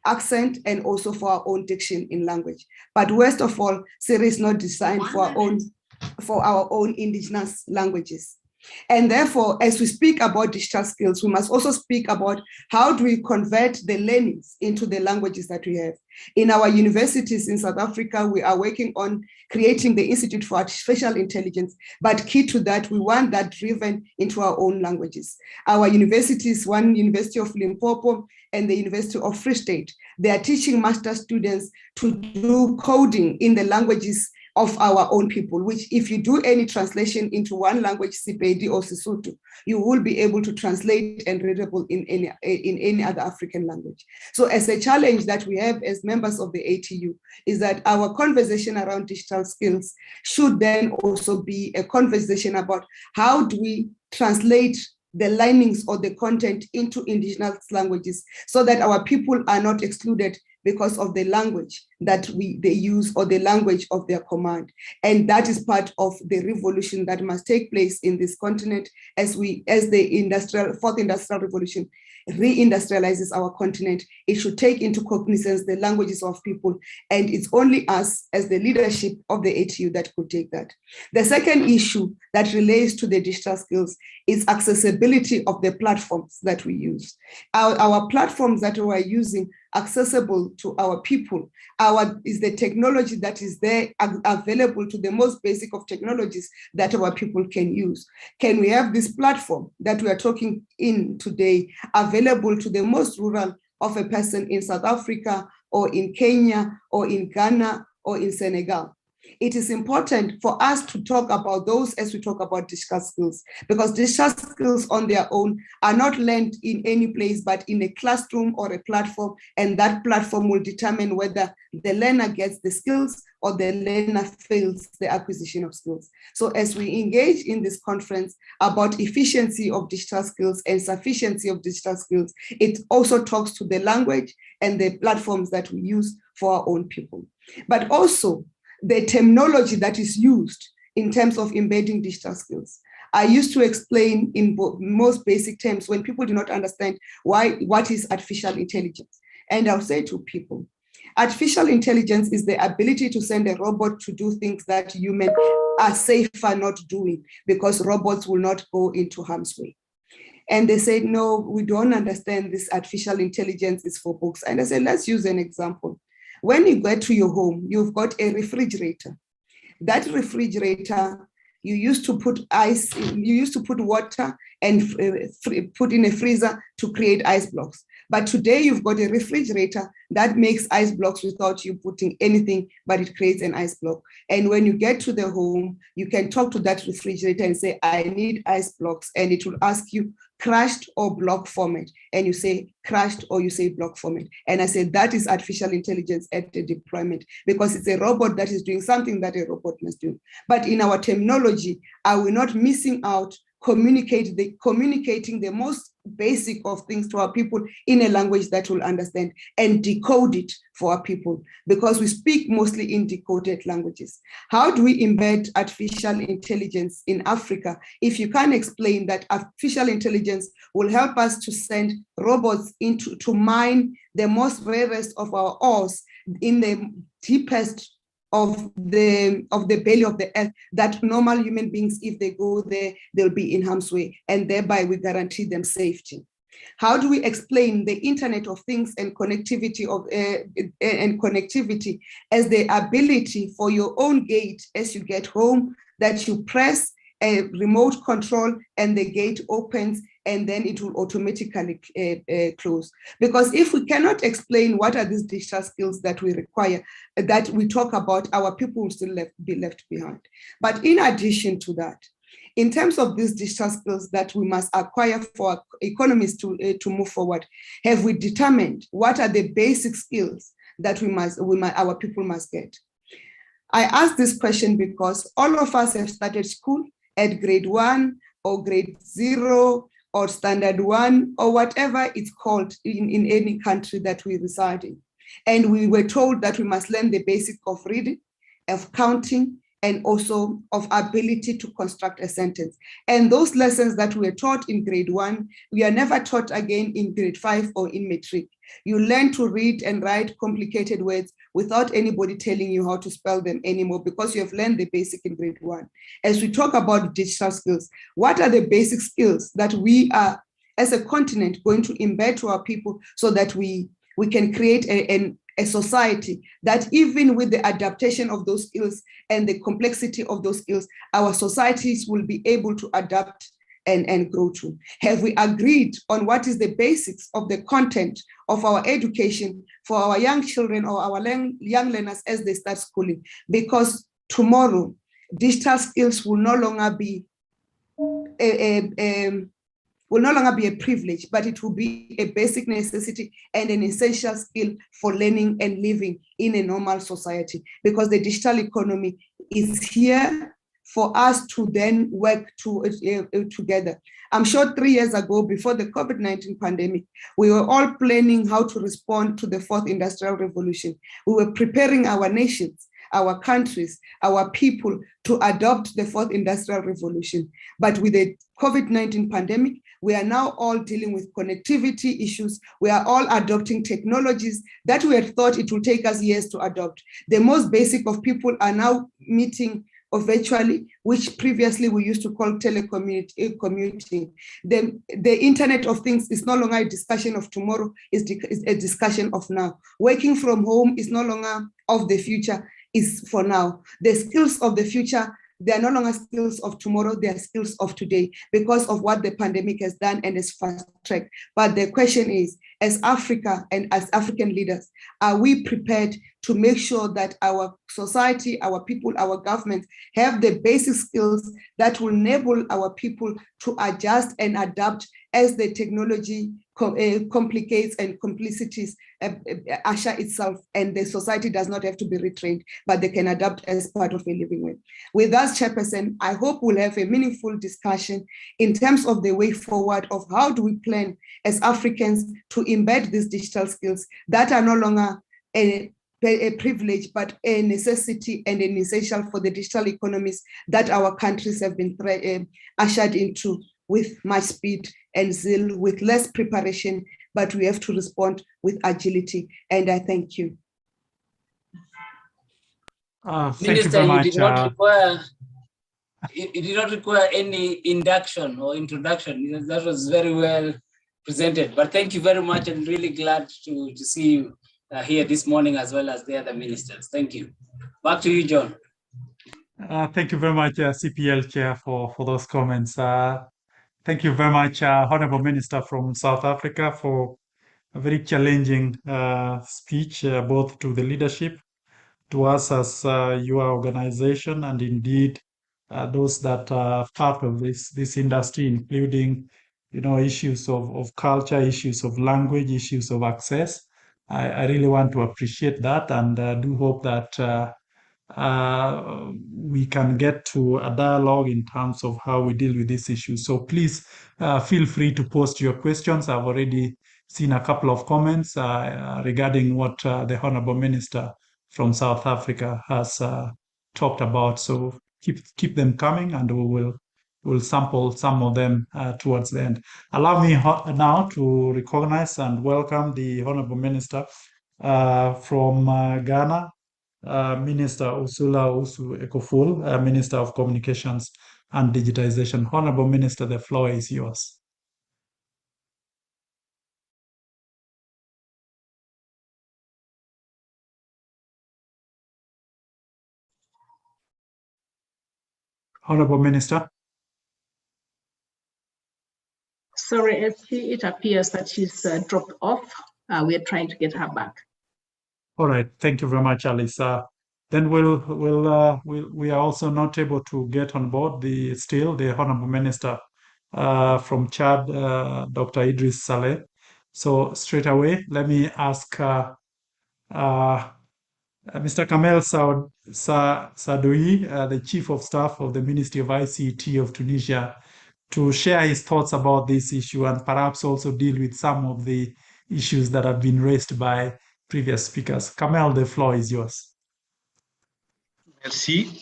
accent and also for our own diction in language. But worst of all, Siri is not designed for our own indigenous languages. And therefore, as we speak about digital skills, we must also speak about how do we convert the learnings into the languages that we have. In our universities in South Africa, we are working on creating the Institute for Artificial Intelligence, but key to that, we want that driven into our own languages. Our universities, one University of Limpopo and the University of Free State, they are teaching master students to do coding in the languages of our own people, which if you do any translation into one language, Sepedi or Sesotho, you will be able to translate and readable in any other African language. So as a challenge that we have as members of the ATU is that our conversation around digital skills should then also be a conversation about how do we translate the learnings or the content into indigenous languages so that our people are not excluded because of the language that they use or the language of their command. And that is part of the revolution that must take place in this continent as the fourth industrial revolution reindustrializes our continent. It should take into cognizance the languages of people, and it's only us as the leadership of the ATU that could take that. The second issue that relates to the digital skills is accessibility of the platforms that we use. Our platforms that we are using accessible to our people. Is the technology that is there available to the most basic of technologies that our people can use? Can we have this platform that we are talking in today available to the most rural of a person in South Africa or in Kenya or in Ghana or in Senegal? It is important for us to talk about those as we talk about digital skills, because digital skills on their own are not learned in any place but in a classroom or a platform, and that platform will determine whether the learner gets the skills or the learner fails the acquisition of skills. So as we engage in this conference about efficiency of digital skills and sufficiency of digital skills, it also talks to the language and the platforms that we use for our own people. But also the terminology that is used in terms of embedding digital skills. I used to explain in most basic terms when people do not understand what is artificial intelligence. And I'll say to people, artificial intelligence is the ability to send a robot to do things that humans are safer not doing because robots will not go into harm's way. And they said, no, we don't understand this artificial intelligence is for books. And I said, let's use an example. When you get to your home, you've got a refrigerator. That refrigerator, you used to put ice, you used to put water and put in a freezer to create ice blocks. But today you've got a refrigerator that makes ice blocks without you putting anything, but it creates an ice block. And when you get to the home, you can talk to that refrigerator and say, I need ice blocks. And it will ask you crushed or block format. And you say crushed or you say block format. And I said, that is artificial intelligence at the deployment, because it's a robot that is doing something that a robot must do. But in our terminology, are we not missing out communicating the most basic of things to our people in a language that will understand and decode it for our people, because we speak mostly in decoded languages? How do we embed artificial intelligence in Africa if you can't explain that artificial intelligence will help us to send robots to mine the most rarest of our ores in the deepest of the belly of the earth, that normal human beings, if they go there, they'll be in harm's way, and thereby we guarantee them safety? How do we explain the Internet of Things and connectivity as the ability for your own gate as you get home, that you press a remote control and the gate opens and then it will automatically close? Because if we cannot explain what are these digital skills that we require, that we talk about, our people will still be left behind. But in addition to that, In terms of these digital skills that we must acquire for our economies to move forward, have we determined what are the basic skills that our people must get? I ask this question because all of us have started school at grade 1 or grade 0 or standard 1 or whatever it's called in any country that we reside in. And we were told that we must learn the basic of reading, of counting, and also of ability to construct a sentence. And those lessons that we were taught in grade 1, we are never taught again in grade 5 or in matric. You learn to read and write complicated words without anybody telling you how to spell them anymore because you have learned the basic in grade 1. As we talk about digital skills, what are the basic skills that we are, as a continent, going to embed to our people so that we can create a society that even with the adaptation of those skills and the complexity of those skills, our societies will be able to adapt and grow to? Have we agreed on what is the basics of the content of our education for our young children or our young learners as they start schooling? Because tomorrow, digital skills will no longer be a privilege, but it will be a basic necessity and an essential skill for learning and living in a normal society, because the digital economy is here for us to then work together. I'm sure 3 years ago, before the COVID-19 pandemic, we were all planning how to respond to the fourth industrial revolution. We were preparing our nations, our countries, our people to adopt the fourth industrial revolution. But with the COVID-19 pandemic, we are now all dealing with connectivity issues. We are all adopting technologies that we had thought it would take us years to adopt. The most basic of people are now meeting virtually, which previously we used to call telecommuting. The Internet of Things is no longer a discussion of tomorrow, it's a discussion of now. Working from home is no longer of the future, is for now. The skills of the future, they are no longer skills of tomorrow, they are skills of today because of what the pandemic has done and is fast-tracked. But the question is, as Africa and as African leaders, are we prepared to make sure that our society, our people, our governments have the basic skills that will enable our people to adjust and adapt as the technology complicates and complicities usher itself, and the society does not have to be retrained, but they can adapt as part of a living way. With that, Chairperson, I hope we'll have a meaningful discussion in terms of the way forward of how do we plan as Africans to embed these digital skills that are no longer a privilege, but a necessity and an essential for the digital economies that our countries have been ushered into with much speed and zeal, with less preparation, but we have to respond with agility. And I thank you. Thank Minister, you very much. It did not require any induction or introduction. That was very well presented. But thank you very much, and really glad to see you here this morning, as well as the other ministers. Thank you. Back to you, John. Thank you very much, CPL Chair, for those comments. Thank you very much, Honorable Minister from South Africa, for a very challenging speech, both to the leadership, to us as your organization, and indeed those that are part of this industry, including, issues of culture, issues of language, issues of access. I really want to appreciate that, and do hope that we can get to a dialogue in terms of how we deal with this issue. So please feel free to post your questions. I've already seen a couple of comments regarding what the Honorable Minister from South Africa has talked about. So keep them coming, and we'll sample some of them towards the end. Allow me now to recognize and welcome the Honorable Minister from Ghana, Minister Ursula Ekoful, Minister of Communications and Digitization. Honorable Minister, the floor is yours. Honorable Minister. Sorry, it appears that she's dropped off. We are trying to get her back. All right. Thank you very much, Alisa. Then we are also not able to get on board the Honorable Minister from Chad, Dr. Idris Saleh. So straight away, let me ask Mr. Kamel Sadoui, the Chief of Staff of the Ministry of ICT of Tunisia, to share his thoughts about this issue and perhaps also deal with some of the issues that have been raised by previous speakers. Kamel, the floor is yours. Merci.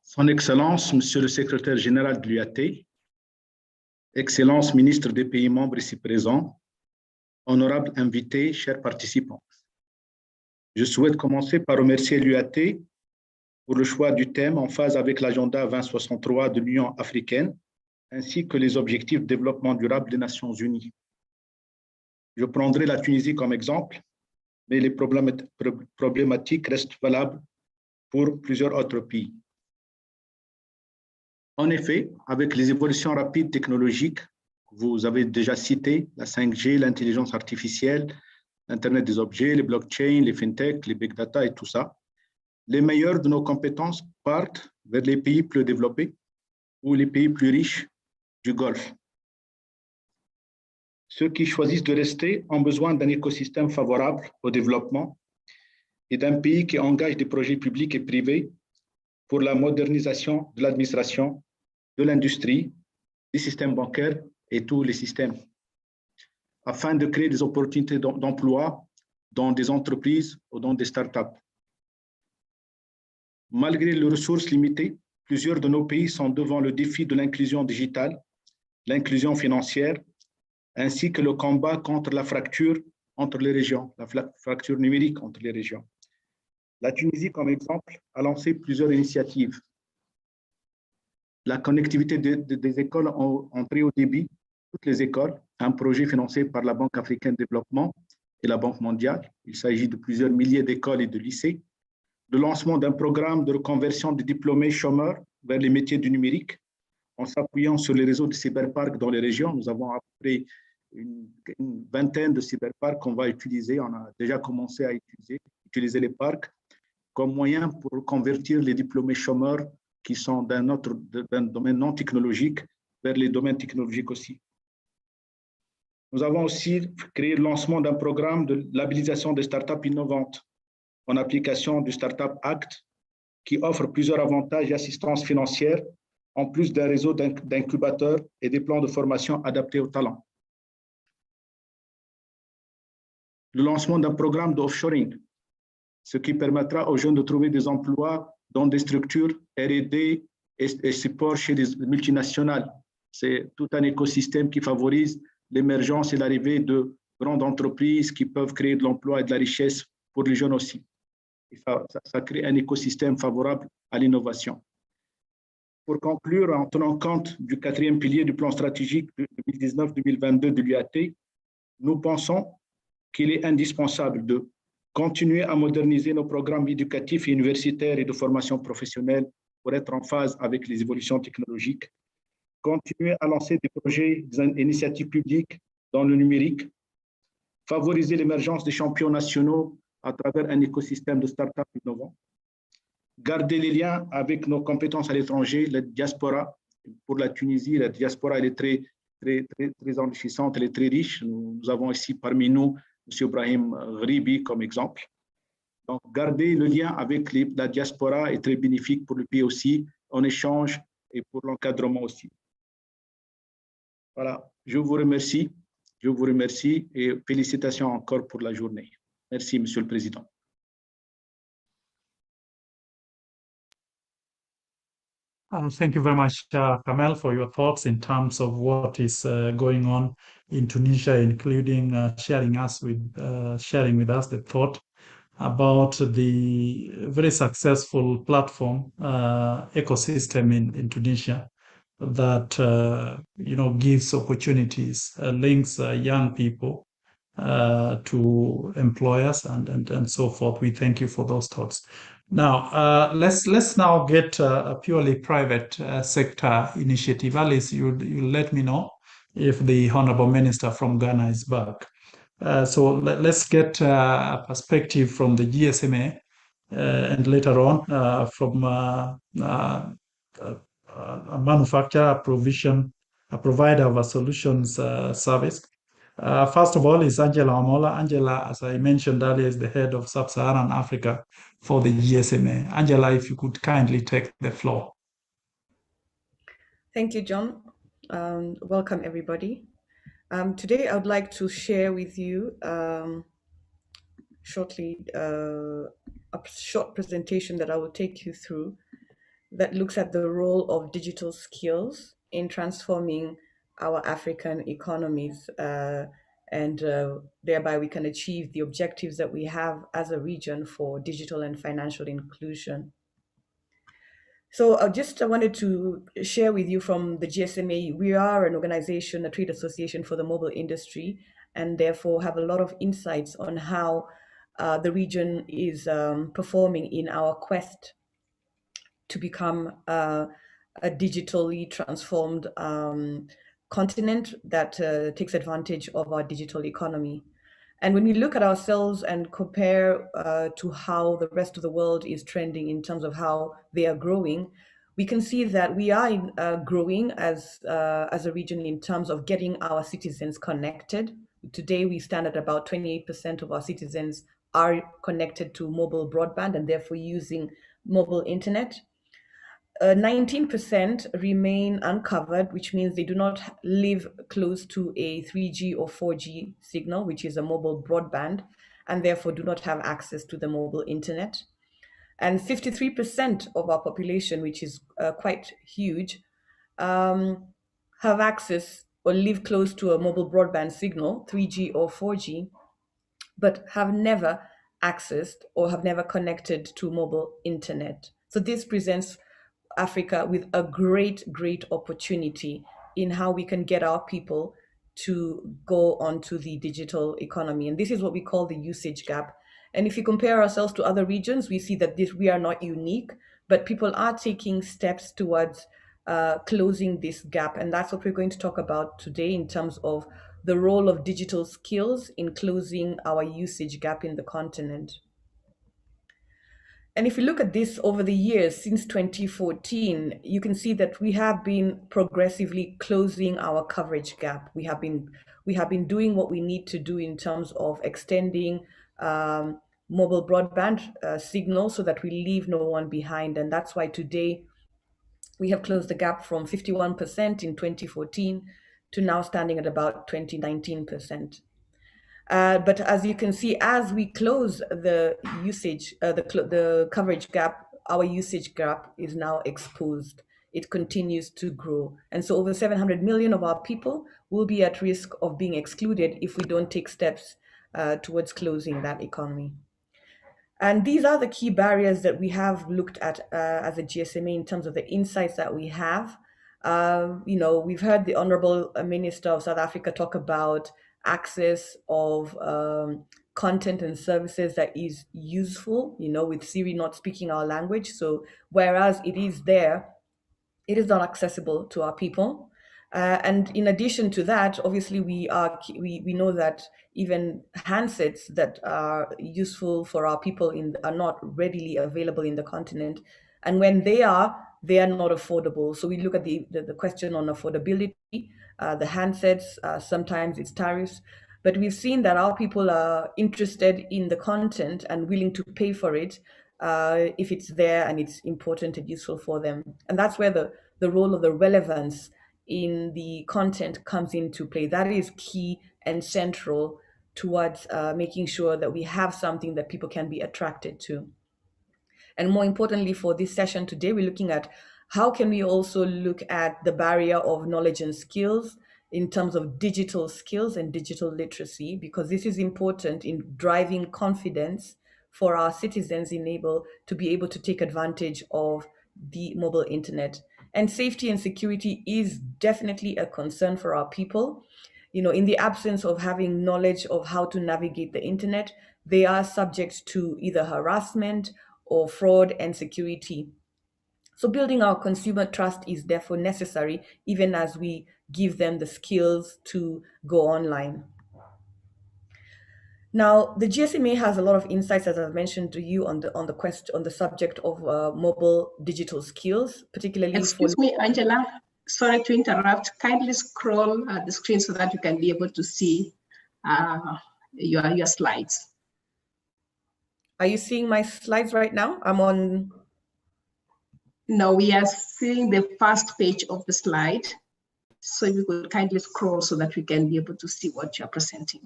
Son Excellence, Monsieur le Secrétaire Général de l'UAT, Excellence Ministre des Pays membres ici présents, honorables invités, chers participants. Je souhaite commencer par remercier l'UAT pour le choix du thème en phase avec l'agenda 2063 de l'Union africaine, ainsi que les objectifs de développement durable des Nations unies. Je prendrai la Tunisie comme exemple, mais les problématiques restent valables pour plusieurs autres pays. En effet, avec les évolutions rapides technologiques, vous avez déjà cité la 5G, l'intelligence artificielle, l'Internet des objets, les blockchains, les fintech, les big data et tout ça, les meilleures de nos compétences partent vers les pays plus développés ou les pays plus riches du Golfe. Ceux qui choisissent de rester ont besoin d'un écosystème favorable au développement et d'un pays qui engage des projets publics et privés pour la modernisation de l'administration, de l'industrie, des systèmes bancaires et tous les systèmes, afin de créer des opportunités d'emploi dans des entreprises ou dans des startups. Malgré les ressources limitées, plusieurs de nos pays sont devant le défi de l'inclusion digitale, l'inclusion financière, ainsi que le combat contre la fracture entre les régions, la fracture numérique entre les régions. La Tunisie, comme exemple, a lancé plusieurs initiatives. La connectivité des écoles en très haut débit, toutes les écoles, un projet financé par la Banque africaine de développement et la Banque mondiale. Il s'agit de plusieurs milliers d'écoles et de lycées. Le lancement d'un programme de reconversion des diplômés chômeurs vers les métiers du numérique, en s'appuyant sur les réseaux de cyberparcs dans les régions. Nous avons à peu près une vingtaine de cyberparcs qu'on va utiliser. On a déjà commencé à utiliser les parcs comme moyen pour convertir les diplômés chômeurs qui sont d'un domaine non technologique vers les domaines technologiques aussi. Nous avons aussi créé le lancement d'un programme de labellisation des startups innovantes en application du Startup Act qui offre plusieurs avantages et assistance financière en plus d'un réseau d'incubateurs et des plans de formation adaptés aux talents. Le lancement d'un programme d'offshoring, ce qui permettra aux jeunes de trouver des emplois dans des structures R&D et support chez des multinationales. C'est tout un écosystème qui favorise l'émergence et l'arrivée de grandes entreprises qui peuvent créer de l'emploi et de la richesse pour les jeunes aussi. Et ça crée un écosystème favorable à l'innovation. Pour conclure, en tenant compte du 4e pilier du plan stratégique de 2019-2022 de l'UAT, nous pensons qu'il est indispensable de continuer à moderniser nos programmes éducatifs et universitaires et de formation professionnelle pour être en phase avec les évolutions technologiques, continuer à lancer des projets, des initiatives publiques dans le numérique, favoriser l'émergence des champions nationaux à travers un écosystème de start-up innovants, garder les liens avec nos compétences à l'étranger, la diaspora. Pour la Tunisie, la diaspora elle est très enrichissante, elle est très riche. Nous avons ici parmi nous M. Ibrahim Ghribi comme exemple. Donc, garder le lien avec la diaspora est très bénéfique pour le pays aussi, en échange et pour l'encadrement aussi. Voilà, je vous remercie et félicitations encore pour la journée. Merci, Monsieur le Président. Thank you very much, Kamel, for your thoughts in terms of what is going on in Tunisia, including sharing with us the thought about the very successful platform ecosystem in Tunisia that gives opportunities, links young people to employers and so forth. We thank you for those thoughts. Now, let's now get a purely private sector initiative. Alice, you let me know if the Honorable Minister from Ghana is back. So let's get a perspective from the GSMA and later on from a manufacturer, a provider of a solutions service. First of all is Angela Amola. Angela, as I mentioned earlier, is the head of Sub-Saharan Africa for the GSMA. Angela, if you could kindly take the floor. Thank you, John. Welcome, everybody. Today, I would like to share with you shortly a short presentation that I will take you through that looks at the role of digital skills in transforming our African economies, and thereby we can achieve the objectives that we have as a region for digital and financial inclusion. So I wanted to share with you from the GSMA. We are an organization, a trade association for the mobile industry, and therefore have a lot of insights on how the region is performing in our quest to become a digitally transformed continent that takes advantage of our digital economy. And when we look at ourselves and compare to how the rest of the world is trending in terms of how they are growing, we can see that we are growing as a region in terms of getting our citizens connected. Today, we stand at about 28% of our citizens are connected to mobile broadband and therefore using mobile internet. 19% remain uncovered, which means they do not live close to a 3G or 4G signal, which is a mobile broadband, and therefore do not have access to the mobile internet. And 53% of our population, which is quite huge, have access or live close to a mobile broadband signal, 3G or 4G, but have never accessed or have never connected to mobile internet. So this presents Africa with a great opportunity in how we can get our people to go onto the digital economy. And this is what we call the usage gap. And if you compare ourselves to other regions, we see that we are not unique, but people are taking steps towards closing this gap. And that's what we're going to talk about today in terms of the role of digital skills in closing our usage gap in the continent. And if you look at this over the years since 2014, you can see that we have been progressively closing our coverage gap. We have been doing what we need to do in terms of extending mobile broadband signal so that we leave no one behind. And that's why today we have closed the gap from 51% in 2014 to now standing at about 19%. But as you can see, as we close the usage, the coverage gap, our usage gap is now exposed. It continues to grow. And so over 700 million of our people will be at risk of being excluded if we don't take steps towards closing that economy. And these are the key barriers that we have looked at as a GSMA in terms of the insights that we have. We've heard the Honorable Minister of South Africa talk about access of content and services that is useful, with Siri not speaking our language. So whereas it is there, it is not accessible to our people. And in addition to that, obviously we know that even handsets that are useful for our people are not readily available in the continent. And when they are not affordable. So we look at the question on affordability, the handsets, sometimes it's tariffs, but we've seen that our people are interested in the content and willing to pay for it if it's there and it's important and useful for them. And that's where the role of the relevance in the content comes into play. That is key and central towards making sure that we have something that people can be attracted to. And more importantly, for this session today, we're looking at how can we also look at the barrier of knowledge and skills in terms of digital skills and digital literacy, because this is important in driving confidence for our citizens to be able to take advantage of the mobile internet. And safety and security is definitely a concern for our people. In the absence of having knowledge of how to navigate the internet, they are subject to either harassment or fraud and security. So building our consumer trust is therefore necessary, even as we give them the skills to go online. Now, the GSMA has a lot of insights, as I've mentioned to you, on the subject of mobile digital skills, particularly Excuse me, Angela. Sorry to interrupt. Kindly scroll the screen so that you can be able to see your slides. Are you seeing my slides right now? I'm on. No, we are seeing the first page of the slide. So you could kindly scroll so that we can be able to see what you're presenting.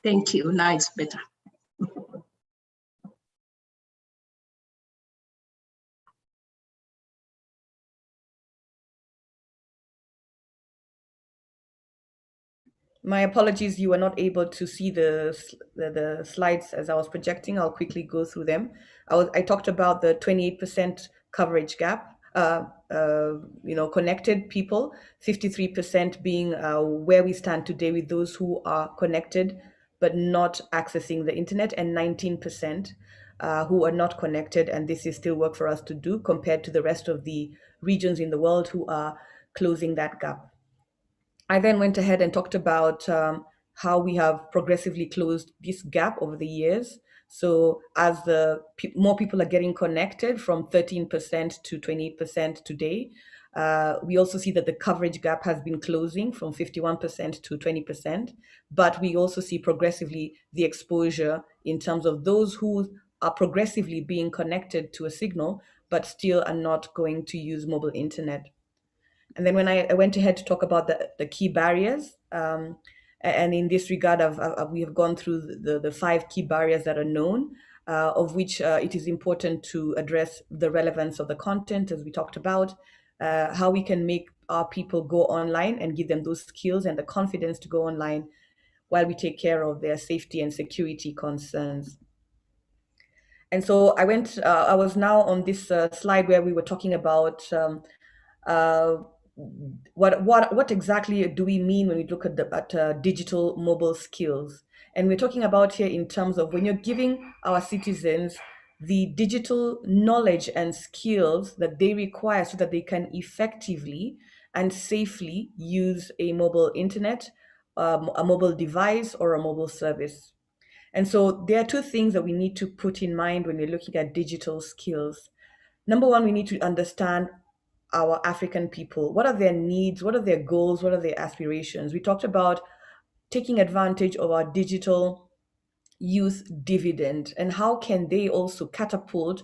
Thank you. Now it's better. My apologies, you were not able to see the slides as I was projecting. I'll quickly go through them. I talked about the 28% coverage gap, connected people, 53% being where we stand today with those who are connected but not accessing the internet, and 19% who are not connected, and this is still work for us to do compared to the rest of the regions in the world who are closing that gap. I then went ahead and talked about how we have progressively closed this gap over the years. So as more people are getting connected, from 13% to 28% today, we also see that the coverage gap has been closing from 51% to 20%. But we also see progressively the exposure in terms of those who are progressively being connected to a signal, but still are not going to use mobile internet. And then when I went ahead to talk about the key barriers, and in this regard, we have gone through the 5 key barriers that are known, of which it is important to address the relevance of the content, as we talked about, how we can make our people go online and give them those skills and the confidence to go online while we take care of their safety and security concerns. And so I was now on this slide where we were talking about what exactly do we mean when we look at digital mobile skills? And we're talking about here in terms of when you're giving our citizens the digital knowledge and skills that they require so that they can effectively and safely use a mobile internet, a mobile device, or a mobile service. And so there are 2 things that we need to put in mind when we're looking at digital skills. Number one, we need to understand our African people. What are their needs? What are their goals? What are their aspirations? We talked about taking advantage of our digital youth dividend, and how can they also catapult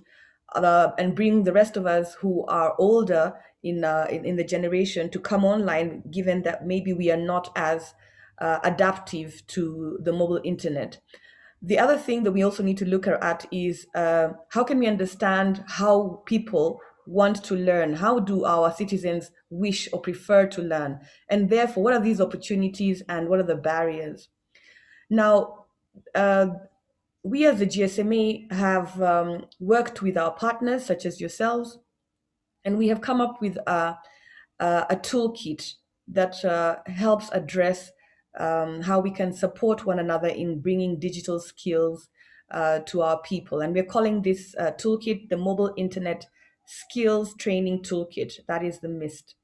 and bring the rest of us who are older in the generation to come online, given that maybe we are not as adaptive to the mobile internet. The other thing that we also need to look at is how can we understand how people want to learn? How do our citizens wish or prefer to learn? And therefore, what are these opportunities and what are the barriers? Now, we as the GSMA have worked with our partners, such as yourselves, and we have come up with a toolkit that helps address how we can support one another in bringing digital skills to our people. And we're calling this toolkit the Mobile Internet Skills Training Toolkit. That is the MIST.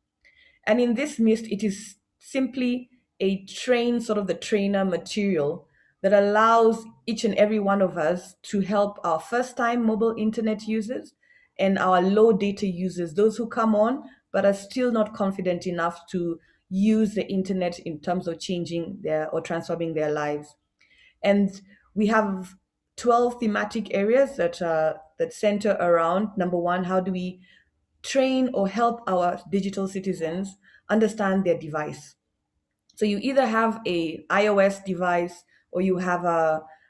And in this MIST, it is simply a the trainer material that allows each and every one of us to help our first-time mobile internet users and our low data users, those who come on but are still not confident enough to use the internet in terms of changing or transforming their lives. And we have 12 thematic areas that center around, number one, how do we train or help our digital citizens understand their device? So you either have an iOS device or you have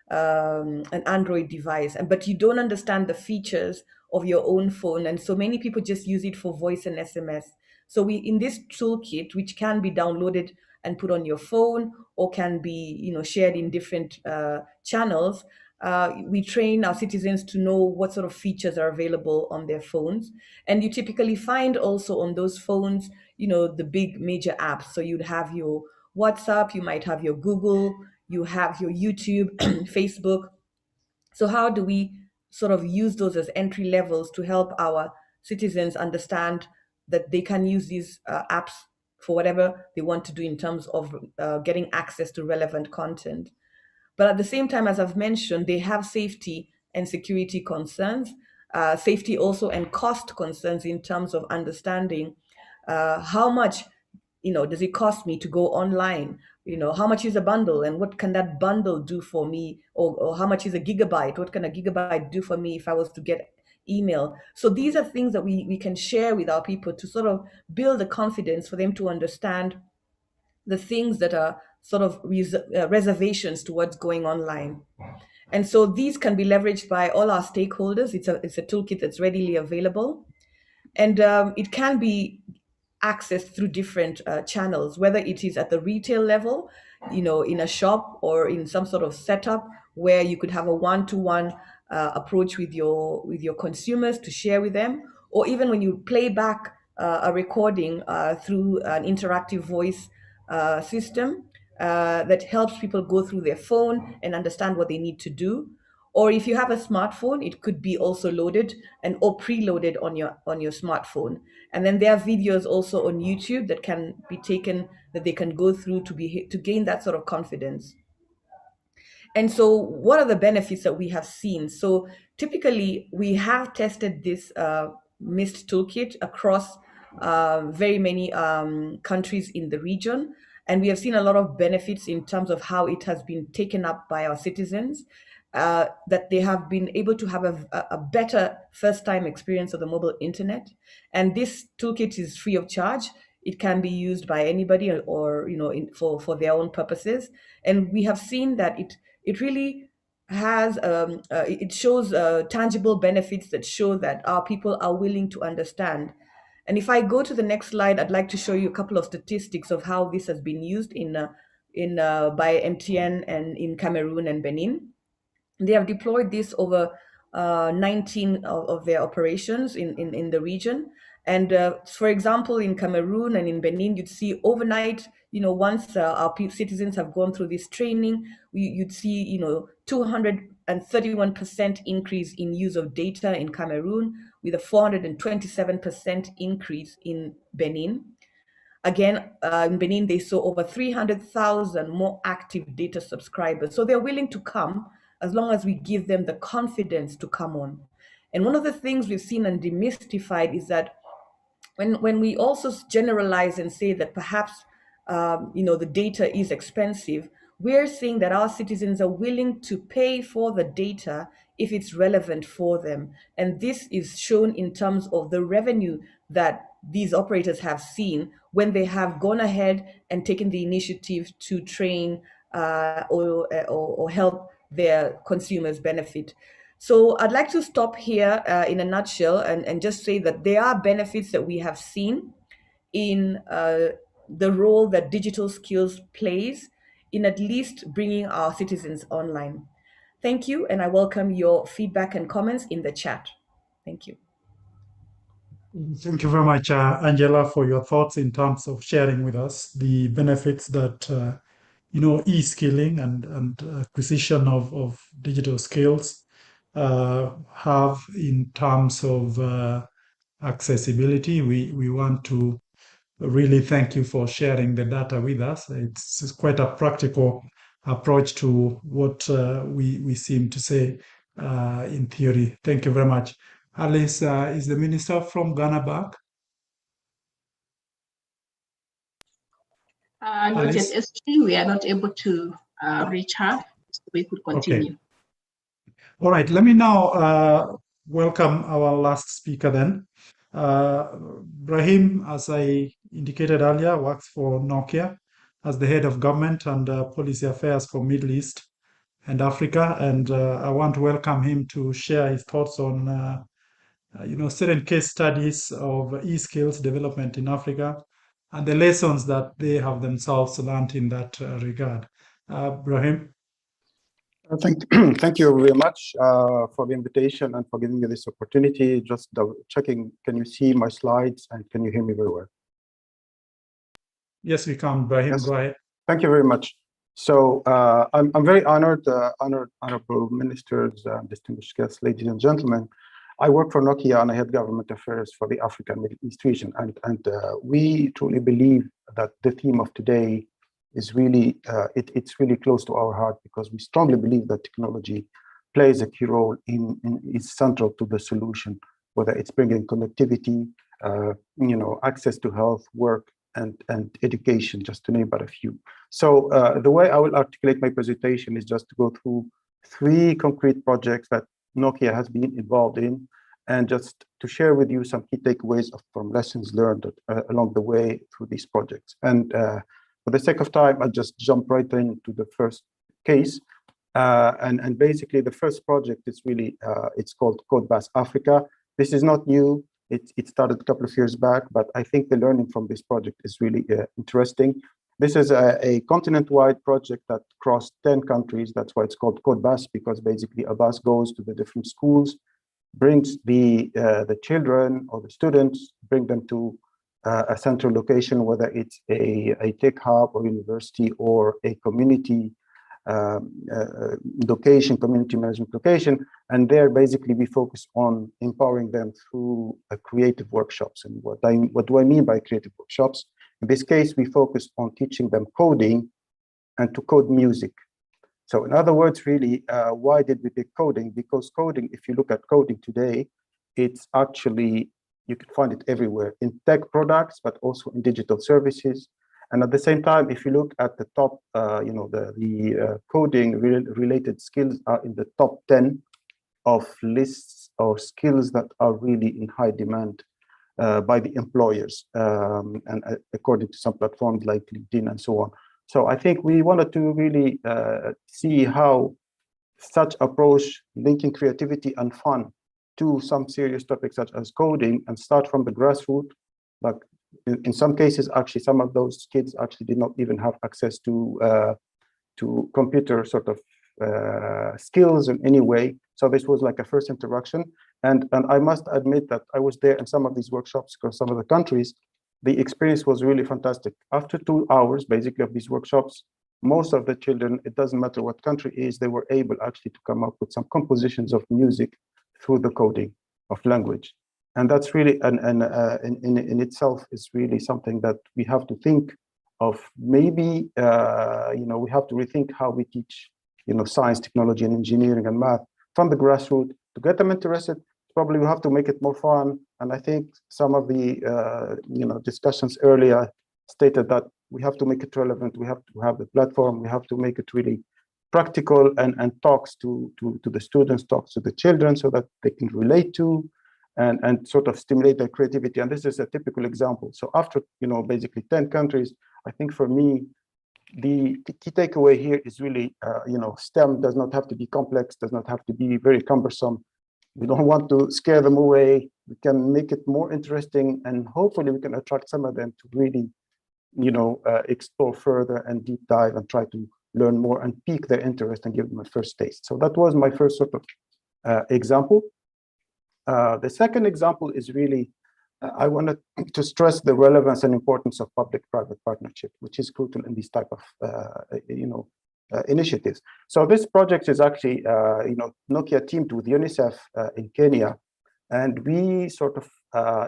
an Android device, but you don't understand the features of your own phone. And so many people just use it for voice and SMS. So in this toolkit, which can be downloaded and put on your phone or can be shared in different channels, we train our citizens to know what sort of features are available on their phones. And you typically find also on those phones, the big major apps. So you'd have your WhatsApp, you might have your Google, you have your YouTube, Facebook. So how do we sort of use those as entry levels to help our citizens understand that they can use these apps for whatever they want to do in terms of getting access to relevant content? But at the same time, as I've mentioned, they have safety and security concerns, safety also and cost concerns in terms of understanding how much, does it cost me to go online? How much is a bundle and what can that bundle do for me? Or how much is a gigabyte? What can a gigabyte do for me if I was to get email? So these are things that we can share with our people to sort of build the confidence for them to understand the things that are sort of reservations to what's going online. And so these can be leveraged by all our stakeholders. It's a toolkit that's readily available. And it can be accessed through different channels, whether it is at the retail level, in a shop or in some sort of setup where you could have a one-to-one approach with your consumers to share with them, or even when you play back a recording through an interactive voice system that helps people go through their phone and understand what they need to do. Or if you have a smartphone, it could be also loaded or preloaded on your smartphone. And then there are videos also on YouTube that can be taken, that they can go through to gain that sort of confidence. And so what are the benefits that we have seen? So typically we have tested this MIST toolkit across very many countries in the region. And we have seen a lot of benefits in terms of how it has been taken up by our citizens, that they have been able to have a better first-time experience of the mobile internet. And this toolkit is free of charge. It can be used by anybody or for their own purposes. And we have seen that it really has it shows tangible benefits that show that our people are willing to understand. And if I go to the next slide, I'd like to show you a couple of statistics of how this has been used by MTN and in Cameroon and Benin. They have deployed this over 19 of their operations in the region. And for example, in Cameroon and in Benin, you'd see overnight, once our citizens have gone through this training, you'd see, 231% increase in use of data in Cameroon, with a 427% increase in Benin. Again, in Benin, they saw over 300,000 more active data subscribers. So they're willing to come as long as we give them the confidence to come on. And one of the things we've seen and demystified is that when we also generalize and say that perhaps the data is expensive, we're seeing that our citizens are willing to pay for the data if it's relevant for them. And this is shown in terms of the revenue that these operators have seen when they have gone ahead and taken the initiative to train or help their consumers benefit. So I'd like to stop here in a nutshell and just say that there are benefits that we have seen in the role that digital skills plays in at least bringing our citizens online. Thank you, and I welcome your feedback and comments in the chat. Thank you. Thank you very much, Angela, for your thoughts in terms of sharing with us the benefits that e-skilling and acquisition of digital skills have in terms of accessibility. We want to really thank you for sharing the data with us. It's quite a practical approach to what we seem to say in theory. Thank you very much. Alice, is the minister from Ghana back? Not yet, SG. We are not able to reach her, so we could continue. Okay. All right, let me now welcome our last speaker then. Brahim, as I indicated earlier, works for Nokia as the head of government and policy affairs for Middle East and Africa. And I want to welcome him to share his thoughts on certain case studies of e-skills development in Africa and the lessons that they have themselves learned in that regard. Brahim. Thank you very much for the invitation and for giving me this opportunity. Just checking, can you see my slides and can you hear me very well? Yes, we can. Brahim, yes. Go ahead. Thank you very much. So I'm very honored, honorable ministers, distinguished guests, ladies and gentlemen. I work for Nokia and I head government affairs for the African Middle East region. And we truly believe that the theme of today is really, it's really close to our heart, because we strongly believe that technology plays a key role is central to the solution, whether it's bringing connectivity, access to health, work, and education, just to name but a few. So the way I will articulate my presentation is just to go through 3 concrete projects that Nokia has been involved in, and just to share with you some key takeaways from lessons learned along the way through these projects. And for the sake of time, I'll just jump right into the first case. And basically, the first project is really, it's called Codebus Africa. This is not new. It started a couple of years back, but I think the learning from this project is really interesting. This is a continent-wide project that crossed 10 countries. That's why it's called Codebus, because basically a bus goes to the different schools, brings the children or the students, bring them to a central location, whether it's a tech hub or university or a community location, community management location, and there basically we focus on empowering them through creative workshops. And what do I mean by creative workshops? In this case, we focus on teaching them coding and to code music. So in other words, really, why did we pick coding? Because coding, if you look at coding today, it's actually, you can find it everywhere in tech products, but also in digital services. And at the same time, if you look at the top, the coding related skills are in the top 10 of lists or skills that are really in high demand by the employers, and according to some platforms like LinkedIn and so on. So I think we wanted to really see how such approach, linking creativity and fun to some serious topics such as coding, and start from the grassroots. Like in some cases, actually, some of those kids actually did not even have access to computer sort of skills in any way. So this was like a first interaction. And I must admit that I was there in some of these workshops because some of the countries, the experience was really fantastic. After 2 hours, basically, of these workshops, most of the children, it doesn't matter what country it is, they were able actually to come up with some compositions of music through the coding of language. And that's really, in itself, is really something that we have to think of. Maybe, we have to rethink how we teach, science, technology, and engineering and math from the grassroots to get them interested. Probably we have to make it more fun. And I think some of the, discussions earlier stated that we have to make it relevant. We have to have the platform. We have to make it really practical and talks to the students, talks to the children, so that they can relate to and sort of stimulate their creativity. And this is a typical example. So after, basically 10 countries, I think for me, the key takeaway here is really, STEM does not have to be complex, does not have to be very cumbersome. We don't want to scare them away. We can make it more interesting, and hopefully we can attract some of them to really, explore further and deep dive and try to learn more and pique their interest and give them a first taste. So that was my first sort of example. The second example is really, I wanted to stress the relevance and importance of public-private partnership, which is crucial in these type of, initiatives. So this project is actually, Nokia teamed with UNICEF in Kenya, and we sort of,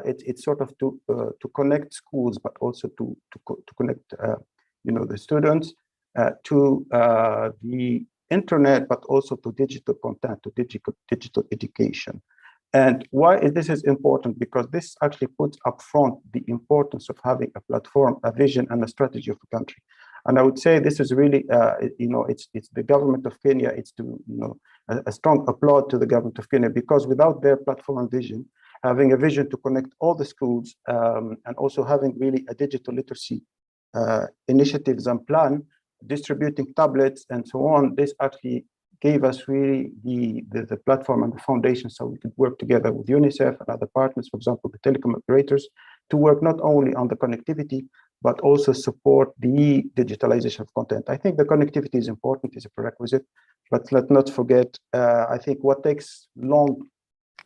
it's sort of to connect schools, but also to connect, the students to the internet, but also to digital content, to digital education. And why this is important? Because this actually puts upfront the importance of having a platform, a vision, and a strategy of the country. And I would say this is really, it's the government of Kenya. It's to, a strong applaud to the government of Kenya, because without their platform and vision, having a vision to connect all the schools, and also having really a digital literacy initiatives and plan, distributing tablets and so on, this actually gave us really the platform and the foundation, so we could work together with UNICEF and other partners, for example, the telecom operators, to work not only on the connectivity, but also support the digitalization of content. I think the connectivity is important, is a prerequisite, but let's not forget, I think what takes long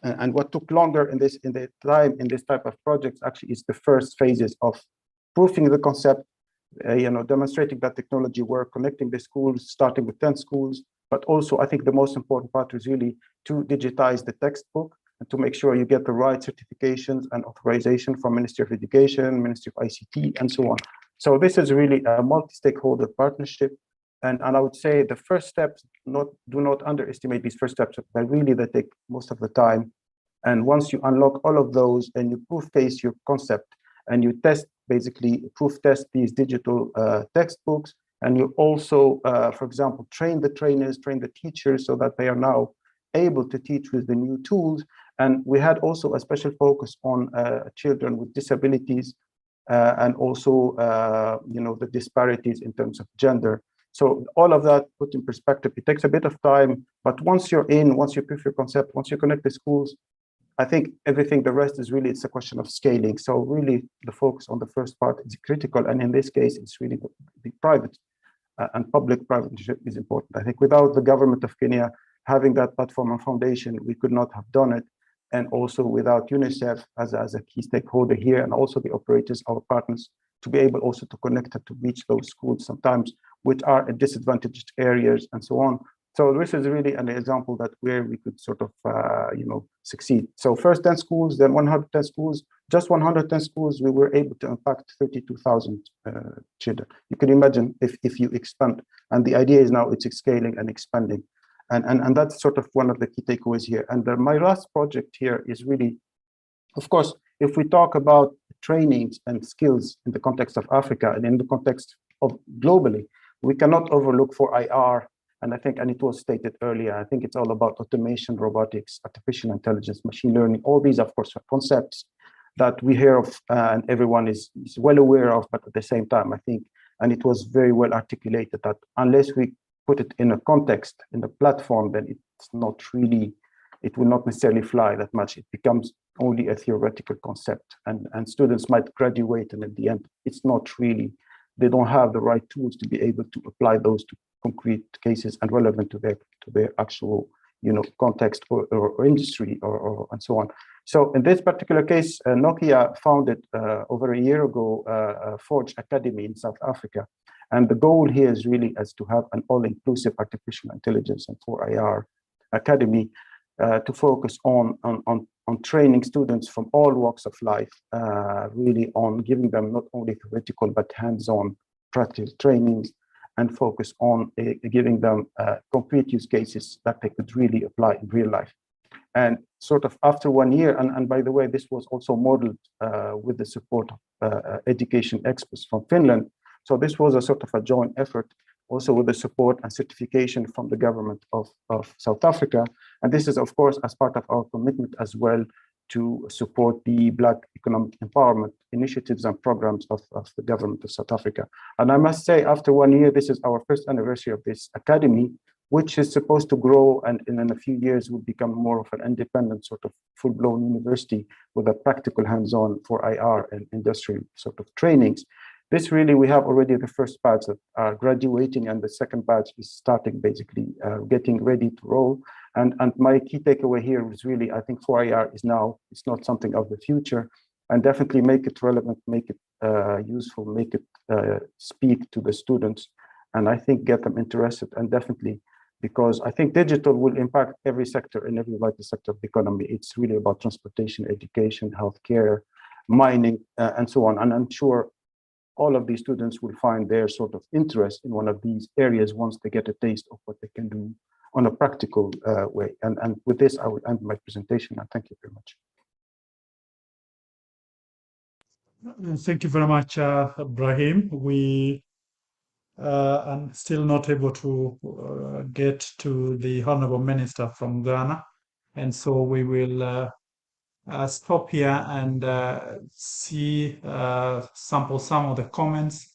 and what took longer in this type of projects actually is the first phases of proofing the concept, demonstrating that technology work, connecting the schools, starting with 10 schools. But also, I think the most important part is really to digitize the textbook and to make sure you get the right certifications and authorization from Ministry of Education, Ministry of ICT, and so on. So this is really a multi-stakeholder partnership. And I would say the first steps, do not underestimate these first steps, but really they take most of the time. And once you unlock all of those and you proof case your concept and you proof test these digital textbooks, and you also, for example, train the trainers, train the teachers so that they are now able to teach with the new tools. And we had also a special focus on children with disabilities and also, the disparities in terms of gender. So all of that put in perspective, it takes a bit of time, but once you're in, once you prove your concept, once you connect the schools, I think everything, the rest is really, it's a question of scaling. So really the focus on the first part is critical. And in this case, it's really the private and public-private partnership is important. I think without the government of Kenya having that platform and foundation, we could not have done it. And also without UNICEF as a key stakeholder here, and also the operators, our partners, to be able also to connect it to reach those schools sometimes which are in disadvantaged areas and so on. So this is really an example that where we could sort of, succeed. So first 10 schools, then 110 schools, just 110 schools, we were able to impact 32,000 children. You can imagine if you expand, and the idea is now it's scaling and expanding. And that's sort of one of the key takeaways here. And my last project here is really, of course, if we talk about trainings and skills in the context of Africa and in the context of globally, we cannot overlook for IR. And I think, and it was stated earlier, I think it's all about automation, robotics, artificial intelligence, machine learning, all these, of course, are concepts that we hear of and everyone is well aware of, but at the same time, I think, and it was very well articulated that unless we put it in a context, in the platform, then it's not really, it will not necessarily fly that much. It becomes only a theoretical concept, and students might graduate, and at the end, it's not really, they don't have the right tools to be able to apply those to concrete cases and relevant to their actual, context or industry or and so on. So in this particular case, Nokia founded over a year ago Forge Academy in South Africa. And the goal here is really as to have an all-inclusive artificial intelligence and 4IR academy to focus on training students from all walks of life, really on giving them not only theoretical but hands-on practical trainings, and focus on giving them concrete use cases that they could really apply in real life. And sort of after 1 year, and by the way, this was also modeled with the support of education experts from Finland. So this was a sort of a joint effort, also with the support and certification from the government of South Africa. And this is, of course, as part of our commitment as well to support the Black economic empowerment initiatives and programs of the government of South Africa. And I must say, after 1 year, this is our first anniversary of this academy, which is supposed to grow and in a few years will become more of an independent sort of full-blown university with a practical hands-on for IR and industrial sort of trainings. This really, we have already the first batch that are graduating, and the second batch is starting basically getting ready to roll. And my key takeaway here is really, I think 4IR is now, it's not something of the future, and definitely make it relevant, make it useful, make it speak to the students, and I think get them interested, and definitely, because I think digital will impact every sector and every vital sector of the economy. It's really about transportation, education, healthcare, mining, and so on. And I'm sure all of these students will find their sort of interest in one of these areas once they get a taste of what they can do on a practical way. And with this, I will end my presentation. And thank you very much. Thank you very much, Brahim. We are still not able to get to the Honorable Minister from Ghana. And so we will stop here and see, sample some of the comments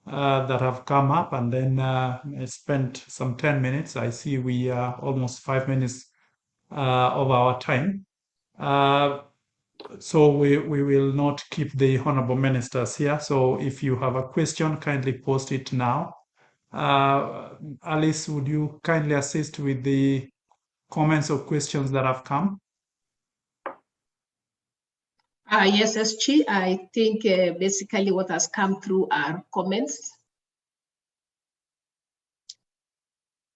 that have come up, and then I spent some 10 minutes. I see we are almost 5 minutes of our time. So we will not keep the honorable ministers here. So if you have a question, kindly post it now. Alice, would you kindly assist with the comments or questions that have come? Yes, SG, I think basically what has come through are comments.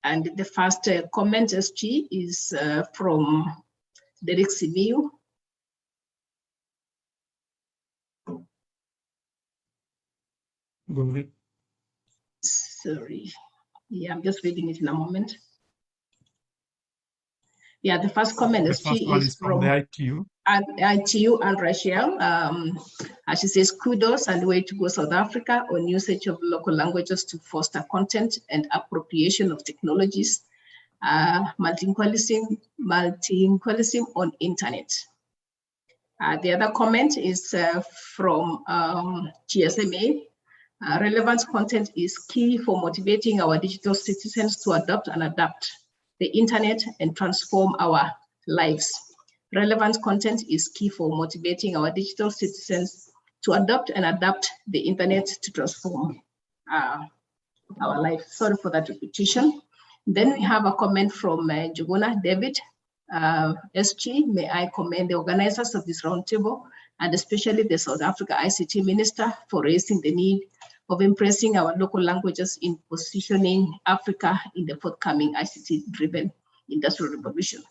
And the first comment, SG, is from Derek Simiu. Go ahead. Sorry. Yeah, I'm just reading it in a moment. Yeah, the first comment The first one is from the ITU. And ITU and Rachel. As she says, kudos and way to go South Africa on usage of local languages to foster content and appropriation of technologies, multilingualism on internet. The other comment is from GSMA. Relevance content is key for motivating our digital citizens to adopt and adapt the internet and transform our lives. Relevant content is key for motivating our digital citizens to adopt and adapt the internet to transform our life. Sorry for that repetition. Then we have a comment from Juguna David. SG, may I commend the organizers of this roundtable and especially the South Africa ICT Minister for raising the need of impressing our local languages in positioning Africa in the forthcoming ICT-driven industrial revolution.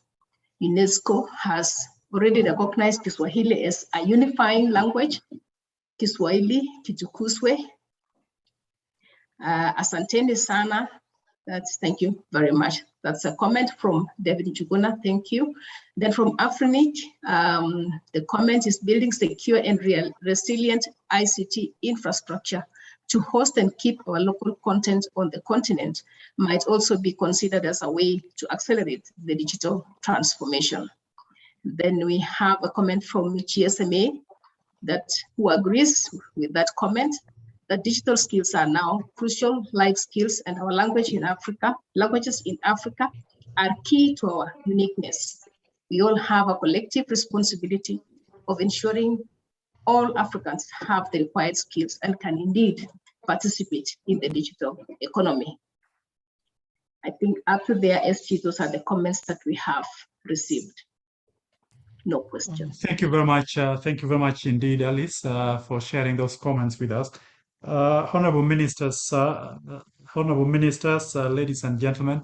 UNESCO has already recognized Kiswahili as a unifying language. Kiswahili kitukuzwe. Asanteni sana. Thank you very much. That's a comment from David Njuguna. Thank you. Then from Afrinic, the comment is building secure and resilient ICT infrastructure to host and keep our local content on the continent might also be considered as a way to accelerate the digital transformation. Then we have a comment from GSMA who agrees with that comment, that digital skills are now crucial life skills and our languages in Africa are key to our uniqueness. We all have a collective responsibility of ensuring all Africans have the required skills and can indeed participate in the digital economy. I think up to there, SG, those are the comments that we have received. No questions. Thank you very much. Thank you very much indeed, Alice, for sharing those comments with us. Honorable ministers, ladies and gentlemen,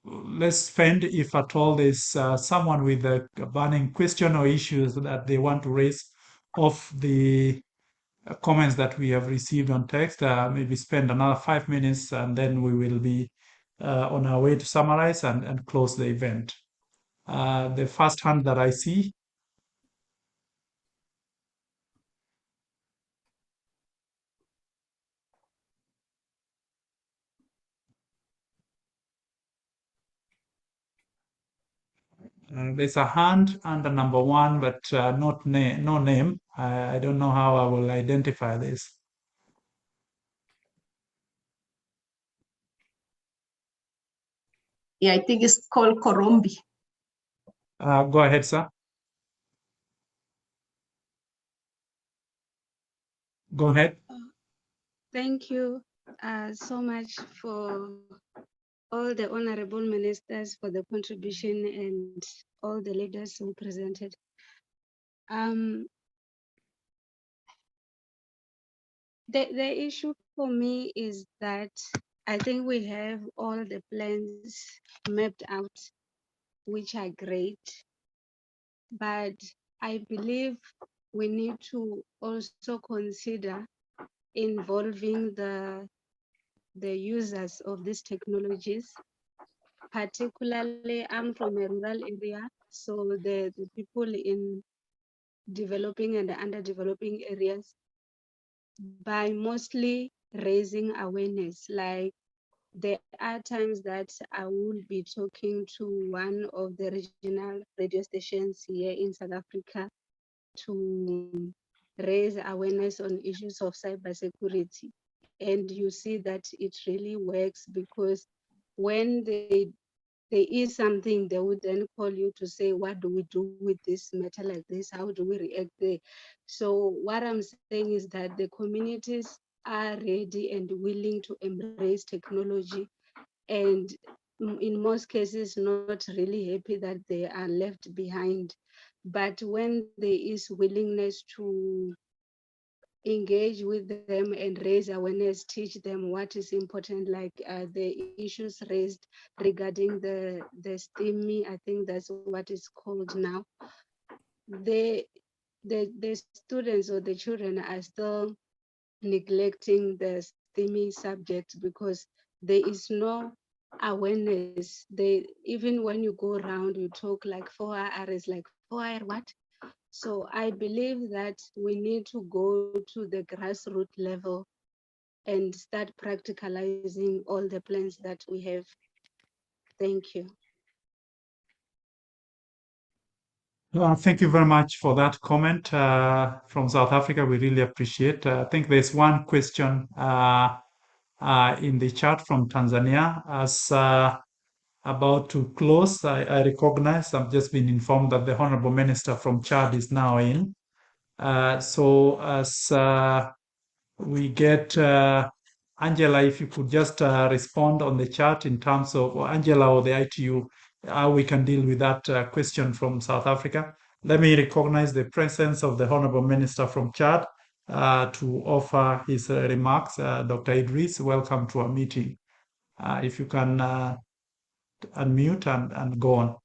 let's spend, if at all there's someone with a burning question or issues that they want to raise of the comments that we have received on text, maybe spend another 5 minutes and then we will be on our way to summarize and close the event. The first hand that I see. There's a hand under number 1, but no name. I don't know how I will identify this. Yeah, I think it's called Korombi. Go ahead, sir. Go ahead. Thank you so much for all the honorable ministers for the contribution and all the leaders who presented. The issue for me is that I think we have all the plans mapped out, which are great, but I believe we need to also consider involving the users of these technologies. Particularly, I'm from a rural area, so the people in developing and underdeveloping areas, by mostly raising awareness. Like there are times that I will be talking to one of the regional radio stations here in South Africa to raise awareness on issues of cybersecurity. And you see that it really works, because when there is something, they would then call you to say, what do we do with this matter like this? How do we react there? So what I'm saying is that the communities are ready and willing to embrace technology, and in most cases not really happy that they are left behind. But when there is willingness to engage with them and raise awareness, teach them what is important, like the issues raised regarding the STEMI, I think that's what it's called now. The students or the children are still neglecting the STEMI subject because there is no awareness. Even when you go around, you talk like 4R is like 4R what? So I believe that we need to go to the grassroots level and start practicalizing all the plans that we have. Thank you. Thank you very much for that comment from South Africa. We really appreciate. I think there's one question in the chat from Tanzania. As about to close, I recognize, I've just been informed that the Honorable Minister from Chad is now in. So as we get Angela, if you could just respond on the chat in terms of Angela or the ITU, how we can deal with that question from South Africa. Let me recognize the presence of the Honorable Minister from Chad to offer his remarks. Dr. Idris, welcome to our meeting. If you can unmute and go on.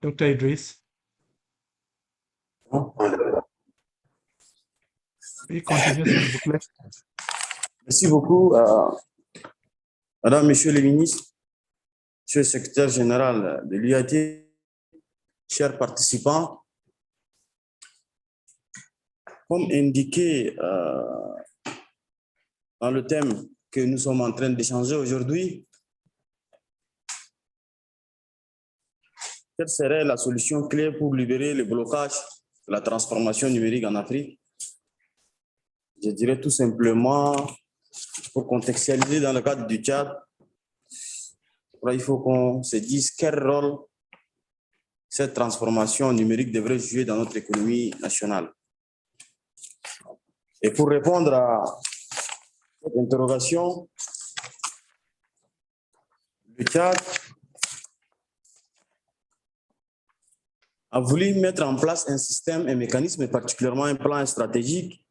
Dr. Idris. Oui, continuez, s'il vous plaît. Merci beaucoup, Madame, Monsieur le ministre, Monsieur le secrétaire général de l'UAT, chers participants. Comme indiqué dans le thème que nous sommes en train d'échanger aujourd'hui, quelle serait la solution clé pour libérer le blocage de la transformation numérique en Afrique? Je dirais tout simplement, pour contextualiser dans le cadre du Tchad, il faut qu'on se dise quel rôle cette transformation numérique devrait jouer dans notre économie nationale. Et pour répondre à cette interrogation, le Tchad a voulu mettre en place un système, un mécanisme, et particulièrement un plan stratégique.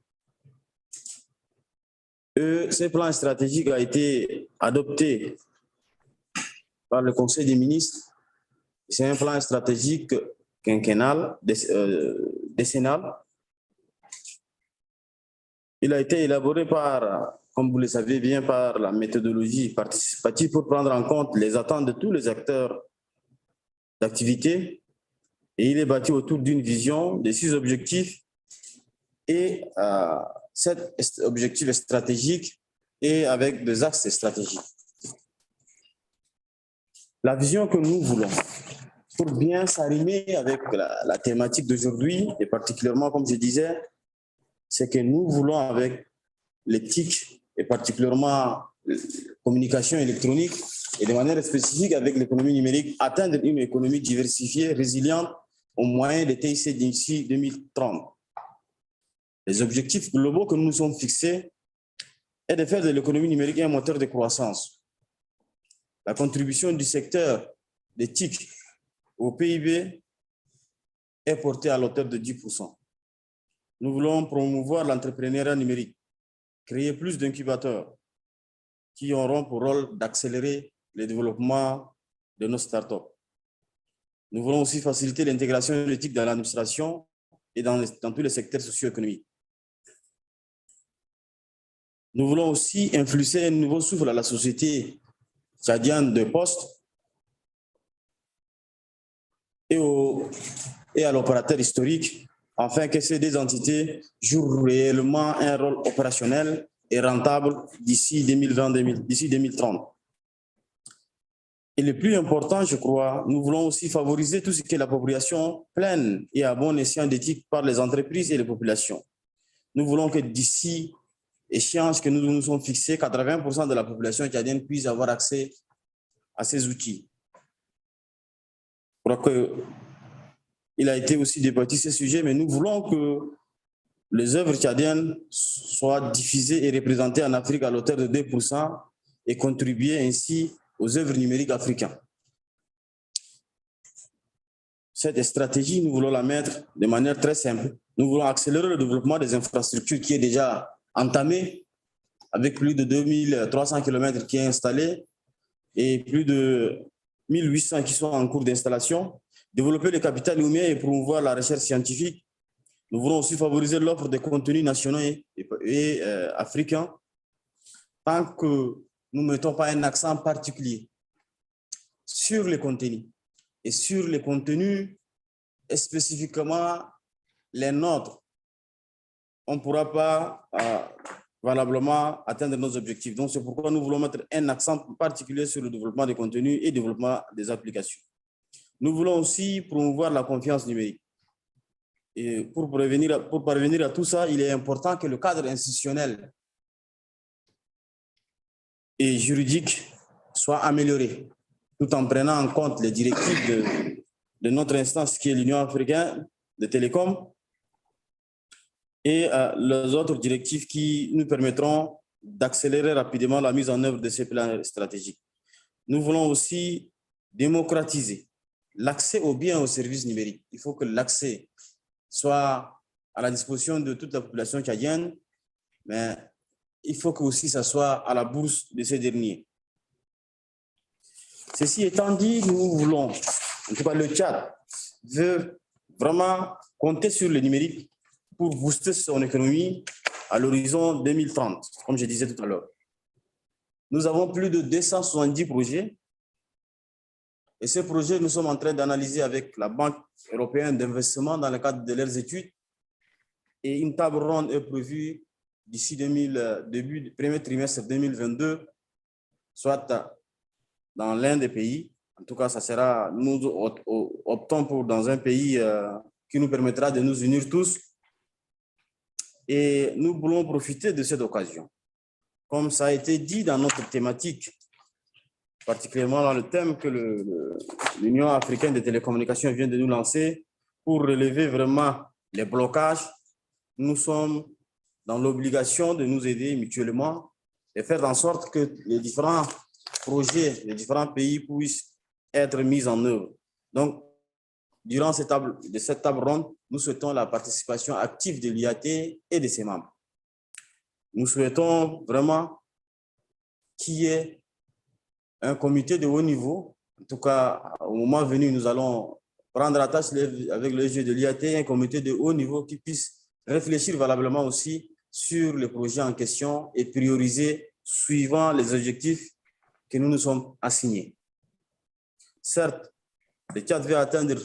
Ce plan stratégique a été adopté par le Conseil des ministres. C'est un plan stratégique quinquennal, décennal. Il a été élaboré par, comme vous le savez bien, par la méthodologie participative pour prendre en compte les attentes de tous les acteurs d'activité. Et il est bâti autour d'une vision de 6 objectifs et 7 objectifs stratégiques et avec des axes stratégiques. La vision que nous voulons, pour bien s'arrimer avec la thématique d'aujourd'hui, et particulièrement, comme je disais, c'est que nous voulons, avec l'éthique et particulièrement la communication électronique, et de manière spécifique avec l'économie numérique, atteindre une économie diversifiée, résiliente, au moyen des TIC d'ici 2030. Les objectifs globaux que nous nous sommes fixés est de faire de l'économie numérique un moteur de croissance. La contribution du secteur des TIC au PIB est portée à l'auteur de 10%. Nous voulons promouvoir l'entrepreneuriat numérique, créer plus d'incubateurs qui auront pour rôle d'accélérer le développement de nos startups. Nous voulons aussi faciliter l'intégration de l'éthique dans l'administration et dans tous les secteurs socio-économiques. Nous voulons aussi influencer un nouveau souffle à la société tchadienne de poste et à l'opérateur historique, afin que ces 2 entités jouent réellement un rôle opérationnel et rentable d'ici 2030. Et le plus important, je crois, nous voulons aussi favoriser tout ce qui est l'appropriation pleine et à bon escient d'éthique par les entreprises et les populations. Nous voulons que d'ici échéance que nous nous sommes fixés, 80% de la population tchadienne puisse avoir accès à ces outils. Je crois qu'il a été aussi débattu ce sujet, mais nous voulons que les œuvres tchadiennes soient diffusées et représentées en Afrique à l'auteur de 2% et contribuer ainsi aux œuvres numériques africaines. Cette stratégie, nous voulons la mettre de manière très simple. Nous voulons accélérer le développement des infrastructures qui est déjà entamé, avec plus de 2300 km qui est installé et plus de 1800 qui sont en cours d'installation. Développer le capital humain et promouvoir la recherche scientifique Nous voulons aussi favoriser l'offre de contenus nationaux et africains tant que nous ne mettons pas un accent particulier sur les contenus et sur les contenus et spécifiquement les nôtres. On ne pourra pas valablement atteindre nos objectifs. Donc, c'est pourquoi nous voulons mettre un accent particulier sur le développement des contenus et le développement des applications. Nous voulons aussi promouvoir la confiance numérique. Et pour parvenir à tout ça, il est important que le cadre institutionnel et juridique soit amélioré, tout en prenant en compte les directives de notre instance qui est l'Union africaine de Télécoms et les autres directives qui nous permettront d'accélérer rapidement la mise en œuvre de ces plans stratégiques. Nous voulons aussi démocratiser l'accès aux biens et aux services numériques. Il faut que l'accès soit à la disposition de toute la population tchadienne, mais il faut que aussi ça soit à la bourse de ces derniers. Ceci étant dit, nous voulons, en tout cas le Tchad veut vraiment compter sur le numérique pour booster son économie à l'horizon 2030, comme je disais tout à l'heure. Nous avons plus de 270 projets et ces projets, nous sommes en train d'analyser avec la Banque européenne d'investissement dans le cadre de leurs études et une table ronde est prévue d'ici début du premier trimestre 2022, soit dans l'un des pays. En tout cas, ça sera, nous optons pour dans un pays qui nous permettra de nous unir tous. Et nous voulons profiter de cette occasion. Comme ça a été dit dans notre thématique, particulièrement dans le thème que l'Union africaine des télécommunications vient de nous lancer, pour relever vraiment les blocages, nous sommes dans l'obligation de nous aider mutuellement et faire en sorte que les différents projets, les différents pays puissent être mis en œuvre. Donc, durant cette table ronde, nous souhaitons la participation active de l'IAT et de ses membres. Nous souhaitons vraiment qu'il y ait un comité de haut niveau. En tout cas, au moment venu, nous allons prendre la tâche avec le jeu de l'IAT, un comité de haut niveau qui puisse réfléchir valablement aussi sur les projets en question et prioriser suivant les objectifs que nous nous sommes assignés. Certes, le Tchad veut atteindre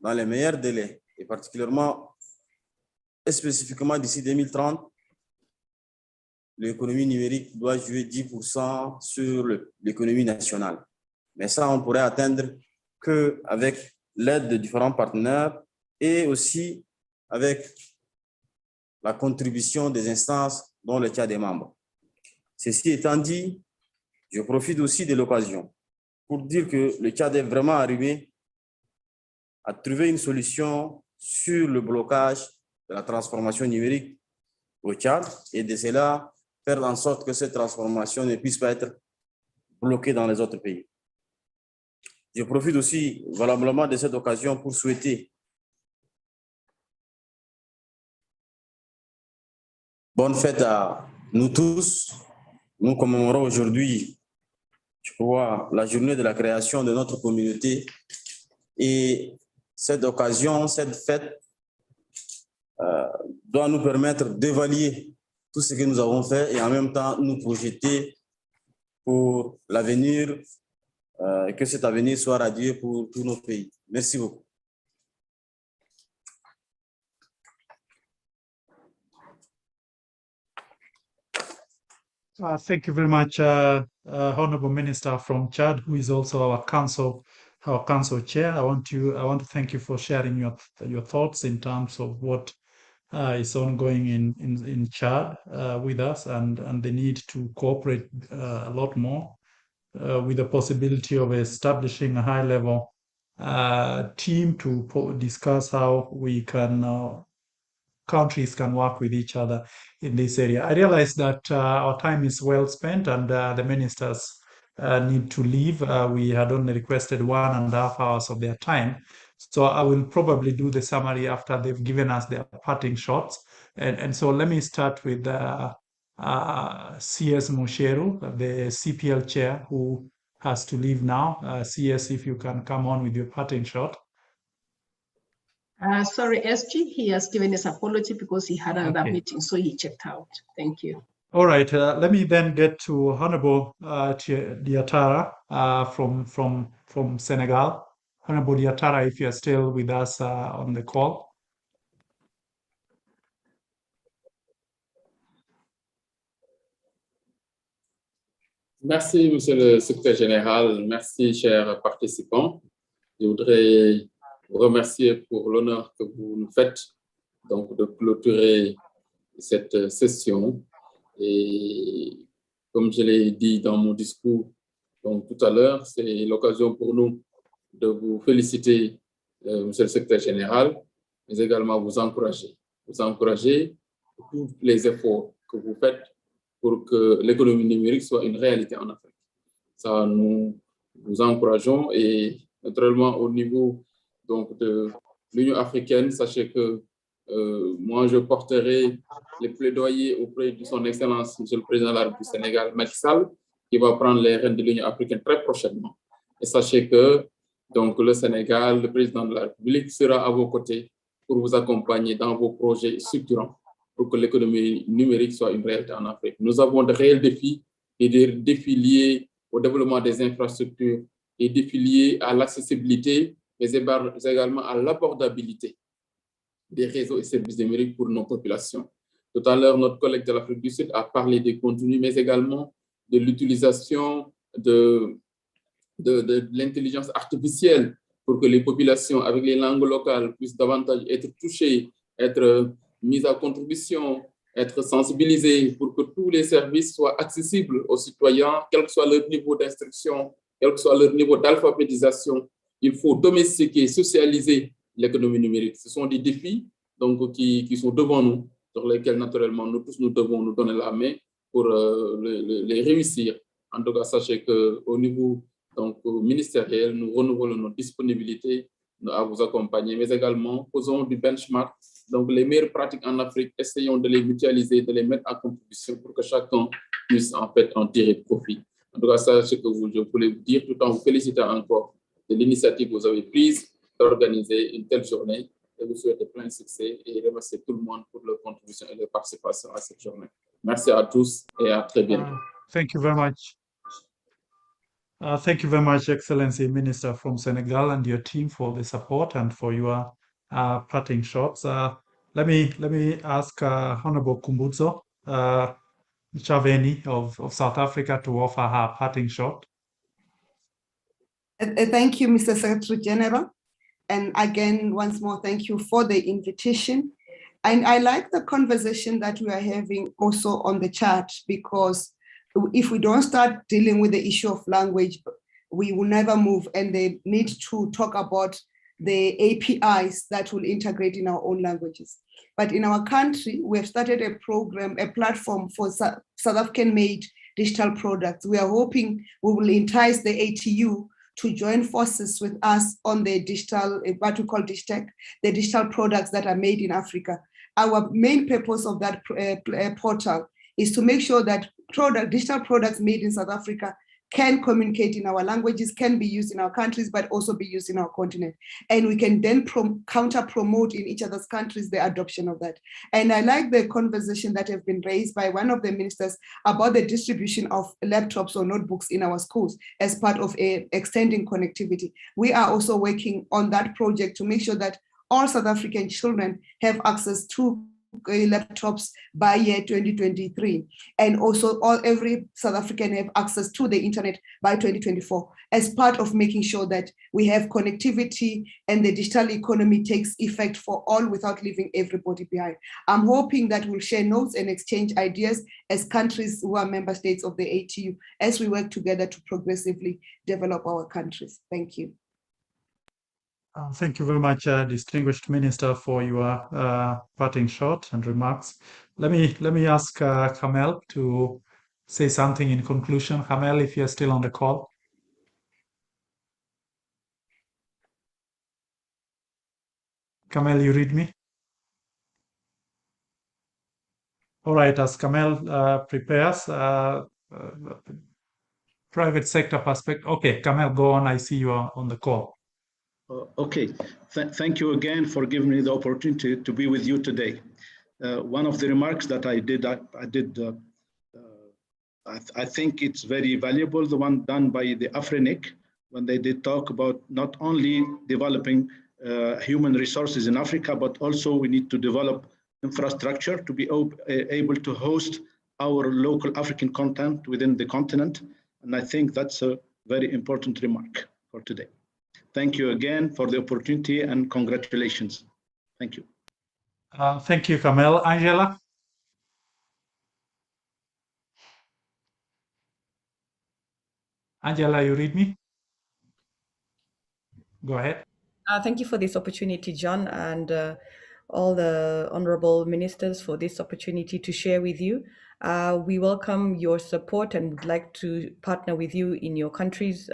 dans les meilleurs délais, et particulièrement et spécifiquement d'ici 2030, l'économie numérique doit jouer 10% sur l'économie nationale. Mais ça, on pourrait atteindre qu'avec l'aide de différents partenaires et aussi avec la contribution des instances dont le Tchad est membre. Ceci étant dit, je profite aussi de l'occasion pour dire que le Tchad est vraiment arrivé à trouver une solution sur le blocage de la transformation numérique au Tchad et de cela faire en sorte que cette transformation ne puisse pas être bloquée dans les autres pays. Je profite aussi valablement de cette occasion pour souhaiter bonne fête à nous tous. Nous commémorons aujourd'hui, je crois, la journée de la création de notre communauté et cette occasion, cette fête doit nous permettre d'évaluer tout ce que nous avons fait et en même temps nous projeter pour l'avenir, que cet avenir soit radieux pour tous nos pays. Merci beaucoup. Thank you very much, Honorable Minister from Chad, who is also our council chair. I want to thank you for sharing your thoughts in terms of what is ongoing in Chad with us and the need to cooperate a lot more with the possibility of establishing a high-level team to discuss how we can countries can work with each other in this area. I realize that our time is well spent and the ministers need to leave. We had only requested 1.5 hours of their time. So I will probably do the summary after they've given us their parting shots. And so let me start with CS Musheru, the CPL chair, who has to leave now. CS, if you can come on with your parting shot. Sorry, SG, he has given his apology because he had another meeting, so he checked out. Thank you. All right, let me then get to Honorable Diatara from Senegal. Honorable Diatara, if you are still with us on the call. Merci, Monsieur le Secrétaire Général. Merci, chers participants. Je voudrais vous remercier pour l'honneur que vous nous faites donc de clôturer cette session. Et comme je l'ai dit dans mon discours donc, tout à l'heure, c'est l'occasion pour nous de vous féliciter, Monsieur le Secrétaire Général, mais également vous encourager pour tous les efforts que vous faites pour que l'économie numérique soit une réalité en Afrique. Ça, nous vous encourageons et naturellement au niveau donc, de l'Union africaine, sachez que moi, je porterai les plaidoyers auprès de son Excellence, Monsieur le Président de la République du Sénégal, Macky Sall, qui va prendre les rênes de l'Union africaine très prochainement. Et sachez que donc, le Sénégal, le Président de la République, sera à vos côtés pour vous accompagner dans vos projets structurants pour que l'économie numérique soit une réalité en Afrique. Nous avons de réels défis et des défis liés au développement des infrastructures et défis liés à l'accessibilité, mais également à l'abordabilité des réseaux et services numériques pour nos populations. Tout à l'heure, notre collègue de l'Afrique du Sud a parlé des contenus, mais également de l'utilisation de l'intelligence artificielle pour que les populations avec les langues locales puissent davantage être touchées, être mises à contribution, être sensibilisées pour que tous les services soient accessibles aux citoyens, quel que soit leur niveau d'instruction, quel que soit leur niveau d'alphabétisation. Il faut domestiquer, socialiser l'économie numérique. Ce sont des défis donc, qui sont devant nous, sur lesquels naturellement nous tous nous devons nous donner la main pour les réussir. En tout cas, sachez qu'au niveau donc, ministériel, nous renouvelons notre disponibilité à vous accompagner, mais également faisons du benchmark. Donc, les meilleures pratiques en Afrique, essayons de les mutualiser, de les mettre à contribution pour que chacun puisse en fait en tirer profit. En tout cas, ça, c'est ce que je voulais vous dire, tout en vous félicitant encore de l'initiative que vous avez prise d'organiser une telle journée. Et vous souhaitez plein de succès et remercier tout le monde pour leur contribution et leur participation à cette journée. Merci à tous et à très bientôt. Thank you very much. Thank you very much, Excellency Minister from Senegal and your team for the support and for your parting shots. Let me ask Honorable Kumbuzo Chaveni of South Africa to offer her parting shot. Thank you, Mr. Secretary General. And again, once more, thank you for the invitation. And I like the conversation that we are having also on the chat, because if we don't start dealing with the issue of language, we will never move, and they need to talk about the APIs that will integrate in our own languages. But in our country, we have started a program, a platform for South African-made digital products. We are hoping we will entice the ATU to join forces with us on the digital, what we call DigTech, the digital products that are made in Africa. Our main purpose of that portal is to make sure that digital products made in South Africa can communicate in our languages, can be used in our countries, but also be used in our continent. And we can then counter-promote in each other's countries the adoption of that. And I like the conversation that have been raised by one of the ministers about the distribution of laptops or notebooks in our schools as part of extending connectivity. We are also working on that project to make sure that all South African children have access to laptops by year 2023, and also every South African have access to the internet by 2024, as part of making sure that we have connectivity and the digital economy takes effect for all without leaving everybody behind. I'm hoping that we'll share notes and exchange ideas as countries who are member states of the ATU, as we work together to progressively develop our countries. Thank you. Thank you very much, distinguished minister, for your parting shot and remarks. Let me ask Kamel to say something in conclusion. Kamel, if you're still on the call. Kamel, you read me? All right, as Kamel prepares, private sector perspective. Okay, Kamel, go on. I see you are on the call. Okay, thank you again for giving me the opportunity to be with you today. One of the remarks that I think it's very valuable, the one done by the Afrinic, when they did talk about not only developing human resources in Africa, but also we need to develop infrastructure to be able to host our local African content within the continent. And I think that's a very important remark for today. Thank you again for the opportunity and congratulations. Thank you. Thank you, Kamel. Angela? Angela, you read me? Go ahead. Thank you for this opportunity, John, and all the honorable ministers for this opportunity to share with you. We welcome your support and would like to partner with you in your countries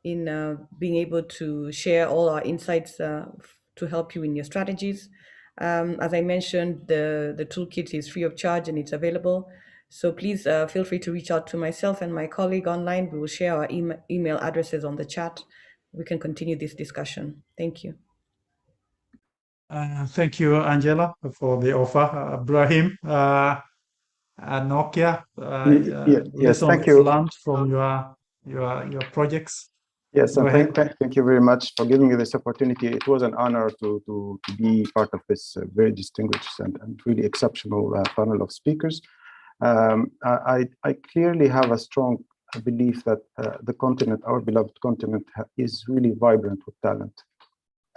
in being able to share all our insights to help you in your strategies. As I mentioned, the toolkit is free of charge and it's available. So please feel free to reach out to myself and my colleague online. We will share our email addresses on the chat. We can continue this discussion. Thank you. Thank you, Angela, for the offer. Ibrahim, Nokia, yes, thank lessons you. learned from your projects. Yes, and thank you very much for giving me this opportunity. It was an honor to be part of this very distinguished and really exceptional panel of speakers. I clearly have a strong belief that the continent, our beloved continent, is really vibrant with talent.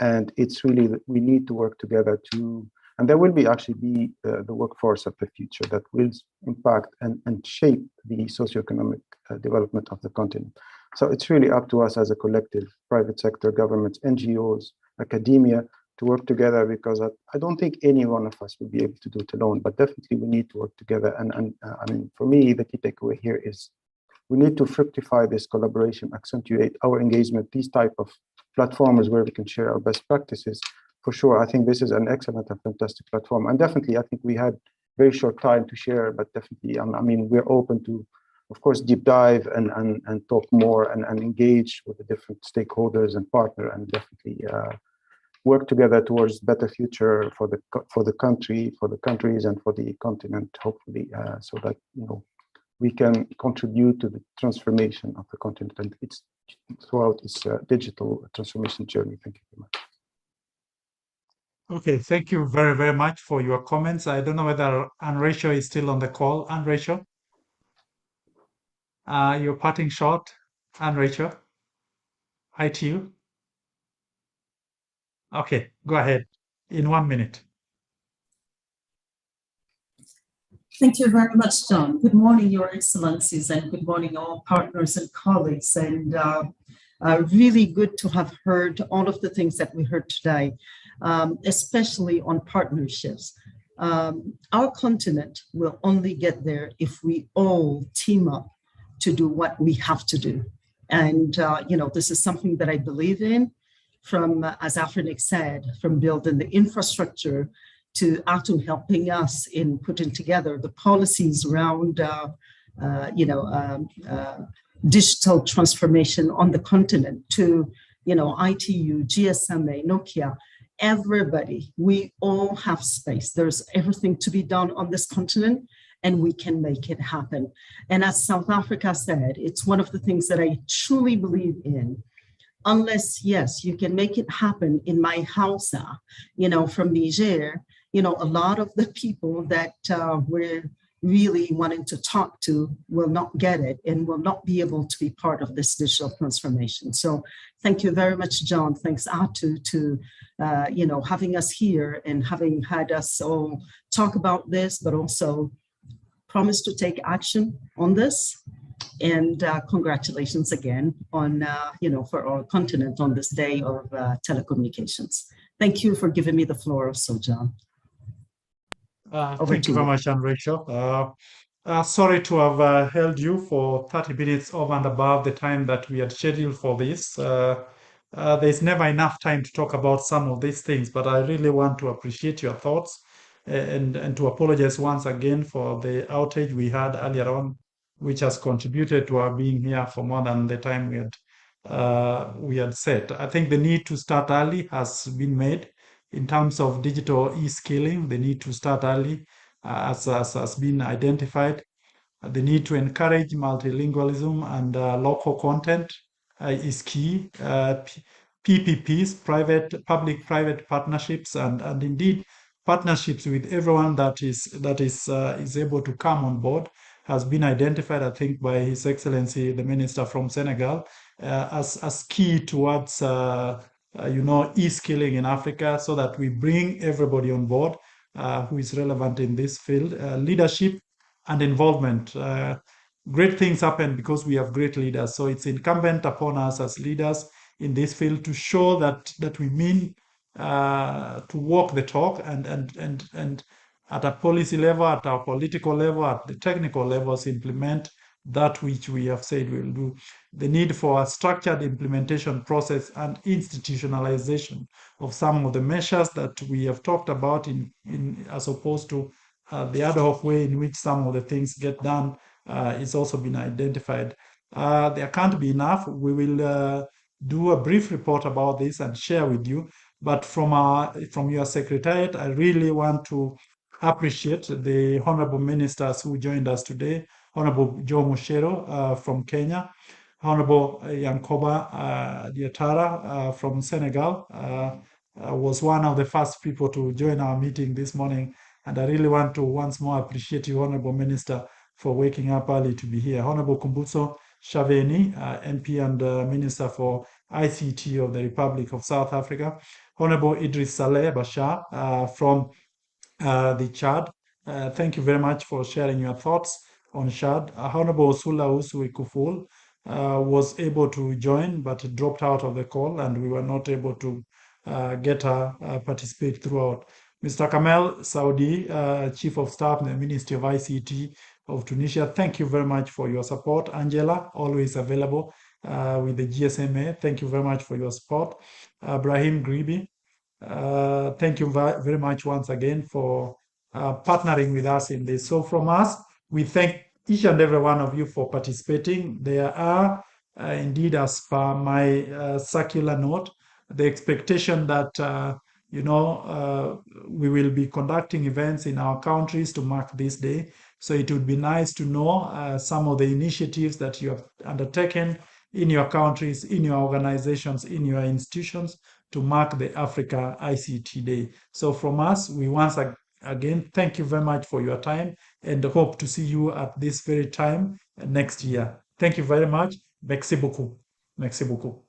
And it's really, we need to work together and there will actually be the workforce of the future that will impact and shape the socioeconomic development of the continent. So it's really up to us as a collective, private sector, governments, NGOs, academia, to work together, because I don't think any one of us will be able to do it alone, but definitely we need to work together. And I mean, for me, the key takeaway here is we need to fructify this collaboration, accentuate our engagement, these type of platforms where we can share our best practices. For sure, I think this is an excellent and fantastic platform. And definitely, I think we had very short time to share, but definitely, I mean, we're open to, of course, deep dive and talk more and engage with the different stakeholders and partner, and definitely work together towards better future for the country, for the countries, and for the continent, hopefully, so that, you know, we can contribute to the transformation of the continent and its throughout its digital transformation journey. Thank you very much. Okay, thank you very, very much for your comments. I don't know whether Anne-Rachel is still on the call. Anne-Rachel, your parting shot. Anne-Rachel, hi to you. Okay, go ahead in 1 minute. Thank you very much, John. Good morning, Your Excellencies, and good morning, all partners and colleagues. And really good to have heard all of the things that we heard today, especially on partnerships. Our continent will only get there if we all team up to do what we have to do. And, you know, this is something that I believe in, from, as Afrinic said, from building the infrastructure to Atum helping us in putting together the policies around, digital transformation on the continent, to, you know, ITU, GSMA, Nokia, everybody. We all have space. There's everything to be done on this continent, and we can make it happen. And as South Africa said, it's one of the things that I truly believe in. Unless, yes, you can make it happen in my Hausa, you know, from Niger, you know, a lot of the people that we're really wanting to talk to will not get it and will not be able to be part of this digital transformation. So thank you very much, John. Thanks, Atu, to, you know, having us here and having had us all talk about this, but also promise to take action on this. And congratulations again on, you know, for our continent on this day of telecommunications. Thank you for giving me the floor also, John. Thank you very much, Anne-Rachel. Sorry to have held you for 30 minutes over and above the time that we had scheduled for this. There's never enough time to talk about some of these things, but I really want to appreciate your thoughts and to apologize once again for the outage we had earlier on, which has contributed to our being here for more than the time we had we had set. I think the need to start early has been made in terms of digital e-skilling. The need to start early has been identified. The need to encourage multilingualism and local content is key. PPPs, public-private partnerships, and indeed partnerships with everyone that is able to come on board has been identified, I think, by His Excellency the Minister from Senegal as key towards e-skilling in Africa, so that we bring everybody on board who is relevant in this field. Leadership and involvement. Great things happen because we have great leaders. So it's incumbent upon us as leaders in this field to show that we mean to walk the talk, and at a policy level, at our political level, at the technical levels, implement that which we have said we will do. The need for a structured implementation process and institutionalization of some of the measures that we have talked about in as opposed to the ad hoc way in which some of the things get done is also been identified. There can't be enough. We will do a brief report about this and share with you. But from your secretariat, I really want to appreciate the honorable ministers who joined us today. Honorable Joe Mushero from Kenya, Honorable Yankoba Diatara from Senegal was one of the first people to join our meeting this morning. And I really want to once more appreciate you, Honorable Minister, for waking up early to be here. Honorable Kumbutso Shaveni, MP and Minister for ICT of the Republic of South Africa. Honorable Idris Saleh Bashar from the Chad. Thank you very much for sharing your thoughts on Chad. Honorable Sula Usui Kuful was able to join but dropped out of the call, and we were not able to get her participate throughout. Mr. Kamel Saudi, Chief of Staff in the Ministry of ICT of Tunisia, thank you very much for your support. Angela, always available with the GSMA. Thank you very much for your support. Brahim Gribi, thank you very much once again for partnering with us in this. So from us, we thank each and every one of you for participating. There are indeed, as per my circular note, the expectation that we will be conducting events in our countries to mark this day. So it would be nice to know some of the initiatives that you have undertaken in your countries, in your organizations, in your institutions to mark the Africa ICT Day. So from us, we once again thank you very much for your time and hope to see you at this very time next year. Thank you very much. Merci beaucoup. Merci beaucoup.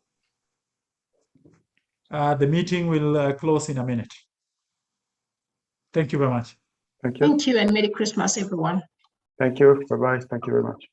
The meeting will close in a minute. Thank you very much. Thank you. Thank you, and Merry Christmas, everyone. Thank you. Bye-bye. Thank you very much.